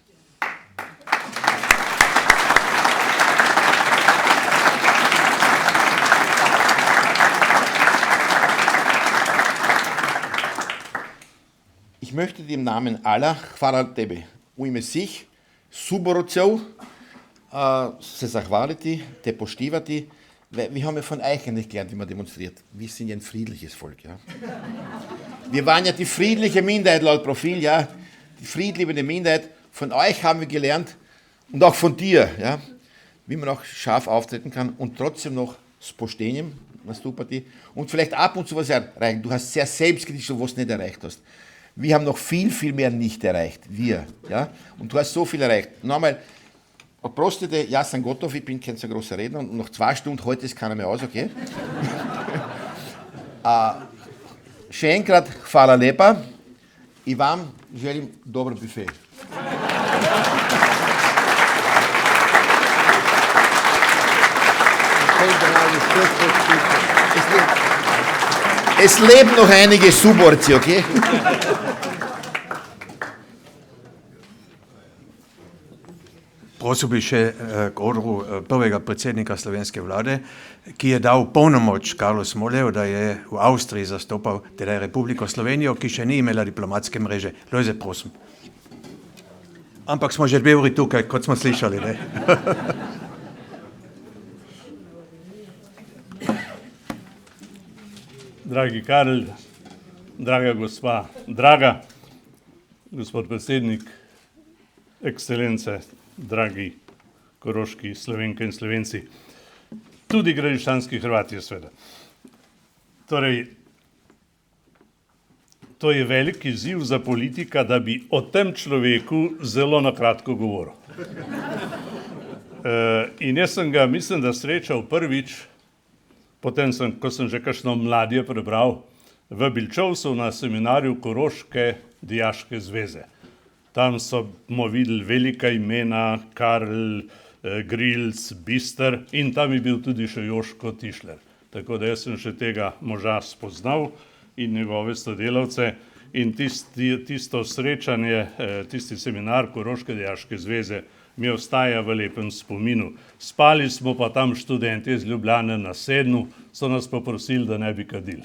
Ich möchte dir im Namen aller, hvala tebi, u ime svih suborovcev, se zahvaliti, te poštivati. Wir haben ja von euch nicht gelernt, wie man demonstriert. Wir sind ja ein friedliches Volk. Ja? Wir waren ja die friedliche Minderheit laut Profil, ja? Die friedliebende Minderheit. Von euch haben wir gelernt und auch von dir, ja? Wie man auch scharf auftreten kann und trotzdem noch s poštenjem nastupati und vielleicht ab und zu was erreichen. Du hast sehr selbstkritisch so was nicht erreicht hast. Wir haben noch viel, viel mehr nicht erreicht. Wir. Ja? Und du hast so viel erreicht. Nochmal, oprostite, jaz sem gotov, ich bin kein so großer Redner und noch 2 Stunden, heute ist keiner mehr aus, okay? Še enkrat, hvala lepa in vam želim dober buffet. Es leben noch einige Suborci, okay? Prosil bi še k odru prvega predsednika slovenske vlade, ki je dal polnomoč Karlu Smoleju, da je v Avstriji zastopal teda Republiko Slovenijo, ki še ni imela diplomatske mreže. Lojze, prosim. Ampak smo že 2 uri tukaj, kot smo slišali, ne? Dragi Karel, draga gospa, draga gospod predsednik, ekscelence, dragi koroški Slovenke in Slovenci, tudi gradiščanski Hrvati, seveda. Torej, to je velik izziv za politika, da bi o tem človeku zelo na kratko govoril. In jaz sem ga, mislim, da srečal prvič, potem ko sem že kakšno mladje prebral, v Bilčovcu na seminarju Koroške dijaške zveze. Tam smo videli velika imena, Karl, Grilc, Bister in tam je bil tudi še Joško Tišler. Tako da jaz sem še tega moža spoznal in njegove sodelavce in tisto srečanje, tisti seminar Koroške dijaške zveze mi ostaja v lepem spominu. Spali smo pa tam študenti iz Ljubljane na Sednu, so nas pa prosili, da ne bi kadili.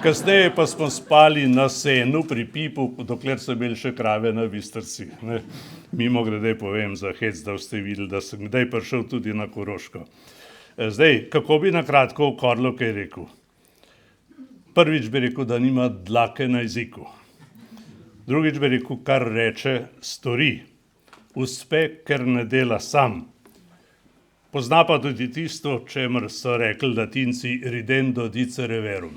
Kasneje pa smo spali na senu pri Pipu, dokler so imeli še krave na Bistrci. Mimogrede povem za hec, da ste videli, da sem kdaj prišel tudi na Koroško. Zdaj, kako bi na kratko o Karlu kaj rekel? Prvič bi rekel, da nima dlake na jeziku. Drugič bi rekel, kar reče, stori. Uspe, ker ne dela sam. Pozna pa tudi tisto, čemer so rekli Latinci ridendo dicere verum.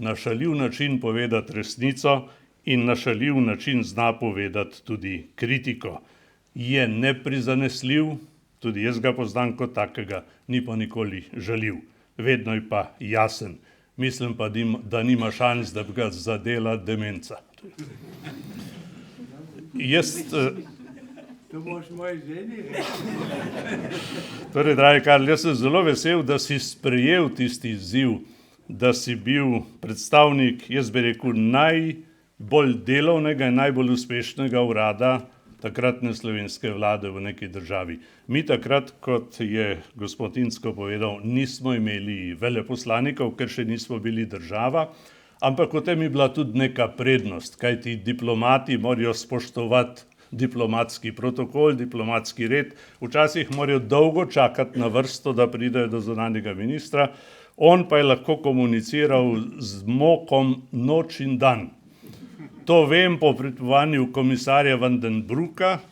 Na šaljiv način povedati resnico in na šaljiv način zna povedati tudi kritiko. Je neprizanesljiv, tudi jaz ga poznam kot takega, ni pa nikoli žaljiv. Vedno je pa jasen. Mislim pa, da nima šans, da bi ga zadela demenca. To boš moj ženi. Torej, dragi Karl, jaz sem zelo vesel, da si sprejel tisti izziv, da si bil predstavnik, jaz bi rekel, najbolj delovnega in najbolj uspešnega urada takratne slovenske vlade v neki državi. Mi takrat, kot je gospod Incko povedal, nismo imeli veleposlanikov, ker še nismo bili država, ampak v tem je bila tudi neka prednost, kajti diplomati morajo spoštovati diplomatski protokol, diplomatski red, včasih morajo dolgo čakati na vrsto, da pridejo do zunanjega ministra, on pa je lahko komuniciral z Mokom noč in dan. To vem po pripovedovanju komisarja Van den Broeka,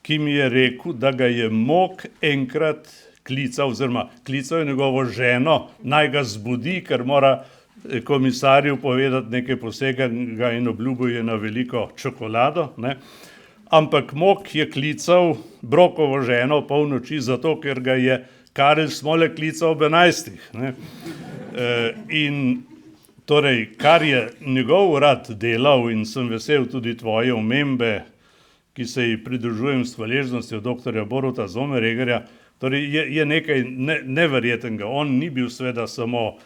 ki mi je rekel, da ga je Mok enkrat klical, oziroma klical je njegovo ženo, naj ga zbudi, ker mora komisarju povedati nekaj posebnega in obljubil je na veliko čokolado, ne. Ampak Mok je klical Brokovo ženo polnoči zato, ker ga je Karel Smole klical ob 11. Ne. In torej, kar je njegov urad delal, in sem vesel tudi tvoje omembe, ki se ji pridružujem s hvaležnostjo doktorja Boruta Zomeregerja, torej je nekaj neverjetnega. On ni bil seveda samo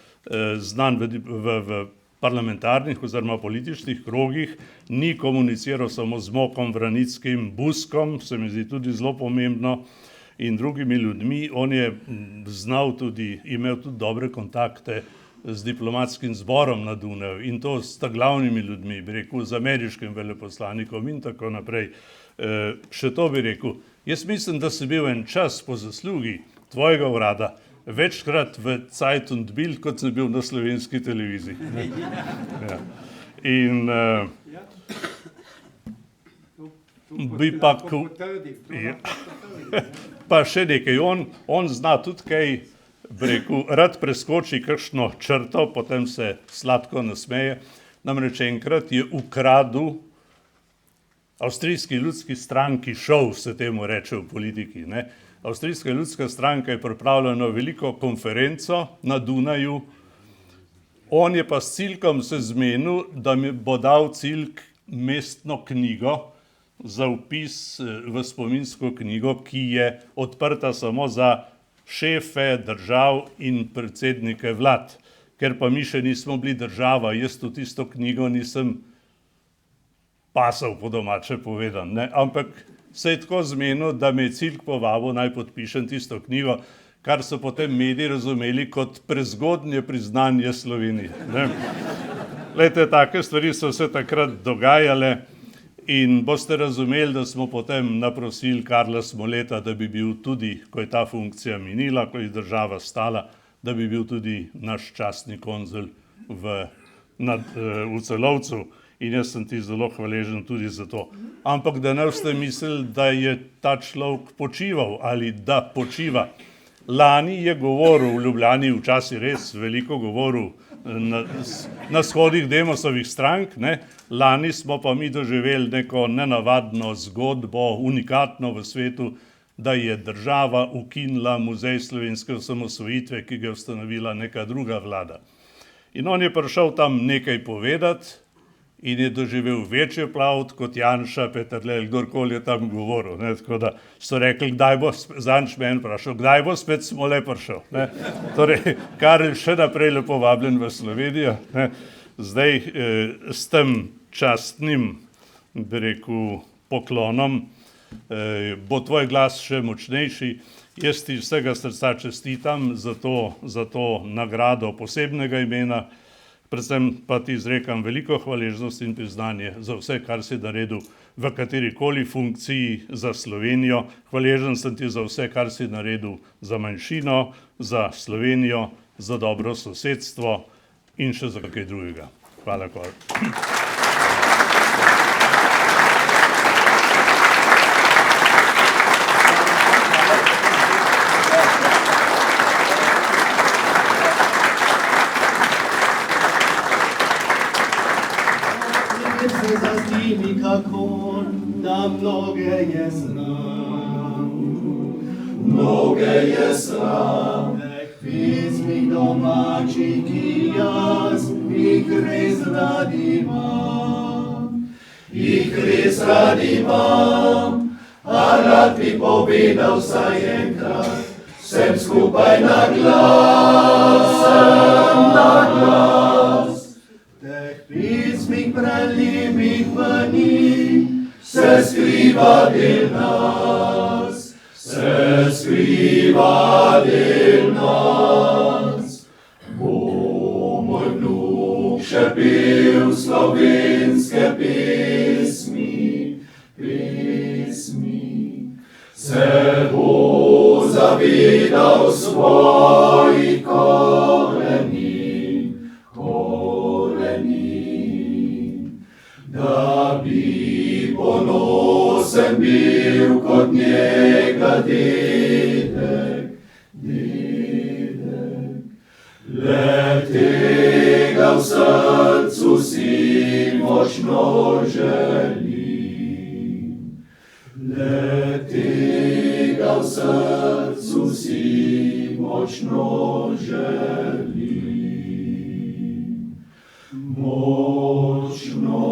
znan v parlamentarnih oziroma političnih krogih, ni komuniciral samo z Mokom Vranickim, Buskom, se mi zdi tudi zelo pomembno, in drugimi ljudmi. On je znal tudi, imel tudi dobre kontakte z diplomatskim zborom na Dunaju in to s glavnimi ljudmi, bi rekel, z ameriškim veleposlanikom in tako naprej. Še to bi rekel. Jaz mislim, da si bil en čas po zaslugi tvojega urada večkrat v Zeit und Bild, kot sem bil na slovenski televiziji. Ja. In bi pa pa še nekaj, on zna tudi kaj, bi rekel, rad preskoči kakšno črto, potem se sladko nasmeje. Namreč enkrat je ukradel Avstrijski ljudski stranki šov, se temu reče v politiki, ne. Avstrijska ljudska stranka je pripravljena veliko konferenco na Dunaju, on je pa s Ciljkom se zmenil, da mi bo dal Ciljk mestno knjigo za vpis v spominsko knjigo, ki je odprta samo za šefe držav in predsednike vlad. Ker pa mi še nismo bili država, jaz v tisto knjigo nisem pasal, po domače povedan, ne, ampak se je tako zmenil, da me je Ciljk povabil, naj podpišem tisto knjigo, kar so potem mediji razumeli kot prezgodnje priznanje Slovenije. Ne. Glejte, take stvari so se takrat dogajale in boste razumeli, da smo potem naprosili Karla Smoleta, da bi bil tudi, ko je ta funkcija minila, ko je država stala, da bi bil tudi naš častni konzul v Celovcu. In jaz sem ti zelo hvaležen tudi za to. Ampak da ne boste mislili, da je ta človek počival ali da počiva. Lani je govoril v Ljubljani, včasih res veliko govoril na shodih Demosovih strank, ne. Lani smo pa mi doživeli neko nenavadno zgodbo, unikatno v svetu, da je država ukinila Muzej slovenske osamosvojitve, ki ga je ustanovila neka druga vlada. In on je prišel tam nekaj povedati, in je doživel večji aplavz kot Janša, Peterle, kdorkoli je tam govoril. Ne, tako da so rekli, kdaj bo, zadnjič me en vprašal, kdaj bo spet Smole prišel. Ne. Torej, Karel še naprej lepo vabljen v Slovenijo. Ne. Zdaj s tem častnim, bi rekel, poklonom bo tvoj glas še močnejši. Jaz ti vsega srca čestitam za to nagrado posebnega imena. Predvsem pa ti izrekam veliko hvaležnost in priznanje za vse, kar si naredil v katerikoli funkciji za Slovenijo. Hvaležen sem ti za vse, kar si naredil za manjšino, za Slovenijo, za dobro sosedstvo in še za kaj drugega. Hvala, Karl. Kako da mnoge je sram, pismih domačih, ki jaz jih res rad imam, a rad bi povedal vsaj enkrat, sem skupaj na glas. Teh pismih preljivih v njih se skriva del nas, Bo moj vnuk še pil slovenske pesmi, se bo zavedal svojih koreni, da bi ponosen bil kot njega dedek, le tega v srcu si močno želim, le tega v srcu si močno želim, močno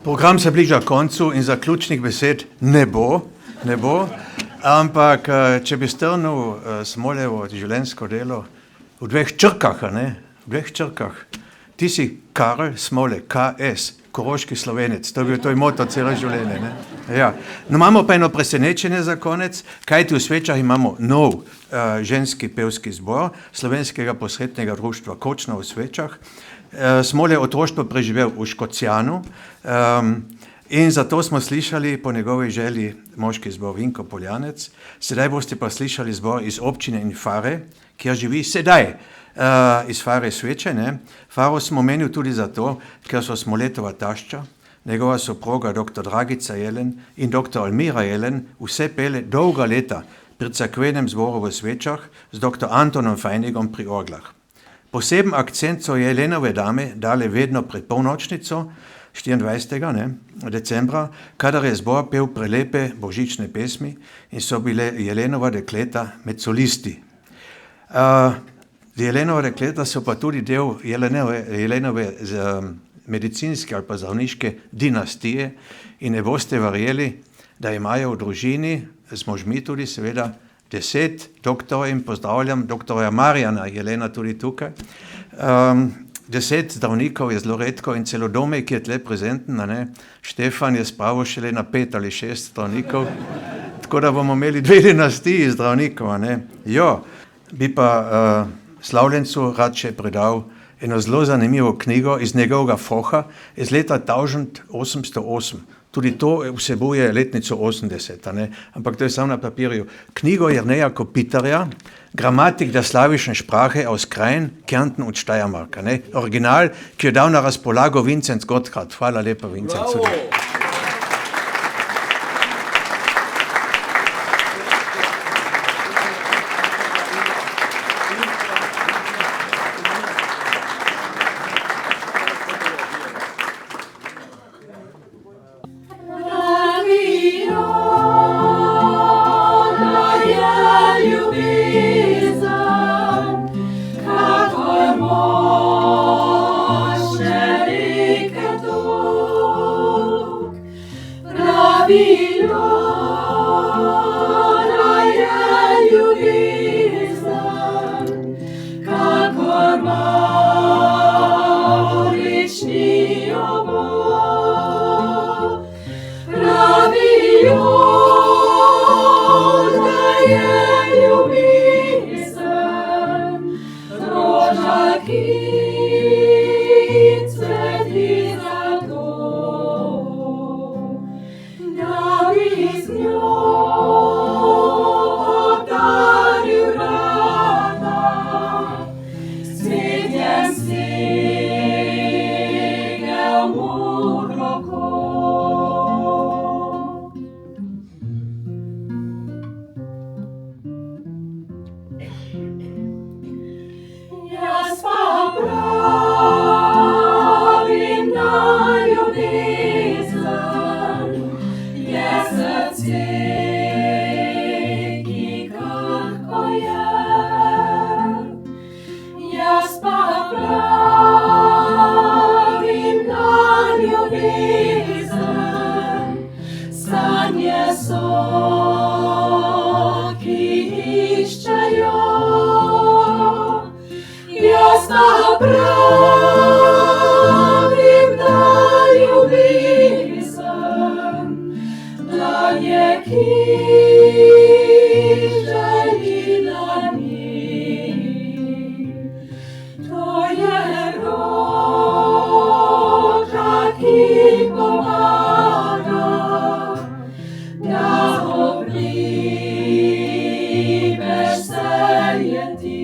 Program se bliža koncu in zaključnih besed ne bo, ampak če bi strnil Smolejevo življenjsko delo v dveh črkah, ti si Karel Smole, KS, koroški Slovenec, to je bil moto celo življenje. Ne? Ja. No, imamo pa eno presenečenje za konec, kajti v Svečah imamo nov ženski pevski zbor Slovenskega posvetnega društva Kočna v Svečah. Smole je otroštvo preživel v Škocjanu in zato smo slišali po njegovi želji moški zbor Vinko Poljanec. Sedaj boste pa slišali zbor iz občine in Fare, kjer živi sedaj iz Fare Sveče. Ne? Faro smo omenili tudi zato, ker so Smoletova tašča, njegova soproga dr. Dragica Jelen in dr. Almira Jelen vse pele dolga leta pri cerkvenem zboru v Svečah z dr. Antonom Fajnigom pri orglah. Poseben akcent so Jelenove dame dale vedno pred polnočnico, 24. Decembra, kadar je zbor pel prelepe božične pesmi in so bile Jelenova dekleta med solisti. Jelenova dekleta so pa tudi del Jelenove medicinske ali pa zdravniške dinastije in ne boste verjeli, da imajo v družini z možmi tudi seveda 10 doktorjev in pozdravljam doktorja Marjana Jelena tudi tukaj. 10 zdravnikov je zelo redko in celo Domek je tle prezenten, ne? Štefan je spravil šele na 5 ali 6 zdravnikov, tako da bomo imeli 2 dinastiji zdravnikov. Ne? Jo, bi pa slavljencu rad še predal eno zelo zanimivo knjigo iz njegovega foha iz leta 1808. Tudi to vsebuje letnico 80, ne? Ampak to je samo na papirju. Knjigo Jerneja Kopitarja, Gramatik der slawischen Sprache aus Krain, Kärnten und Steiermark. Ne? Original, ki je dal na razpolago Vincent Gotthard. Hvala lepa, Vincent. Da bi z njo ljubezen, sanje so, ki iščejo. Jaz pa pravim, da ljubezen, da je želina njej. To je roka, ki pomaga, da obrimeš veselje ti.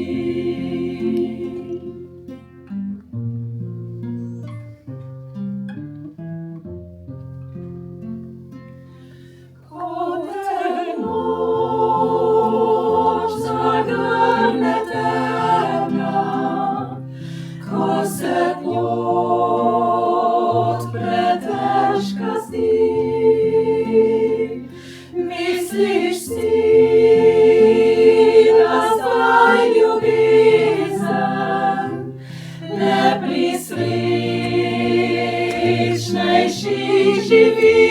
Ko te noč zagrne temna, ko se dnjo pretežka zdi, misliš si, da zdaj ljubezen ne pri srečnejših živi.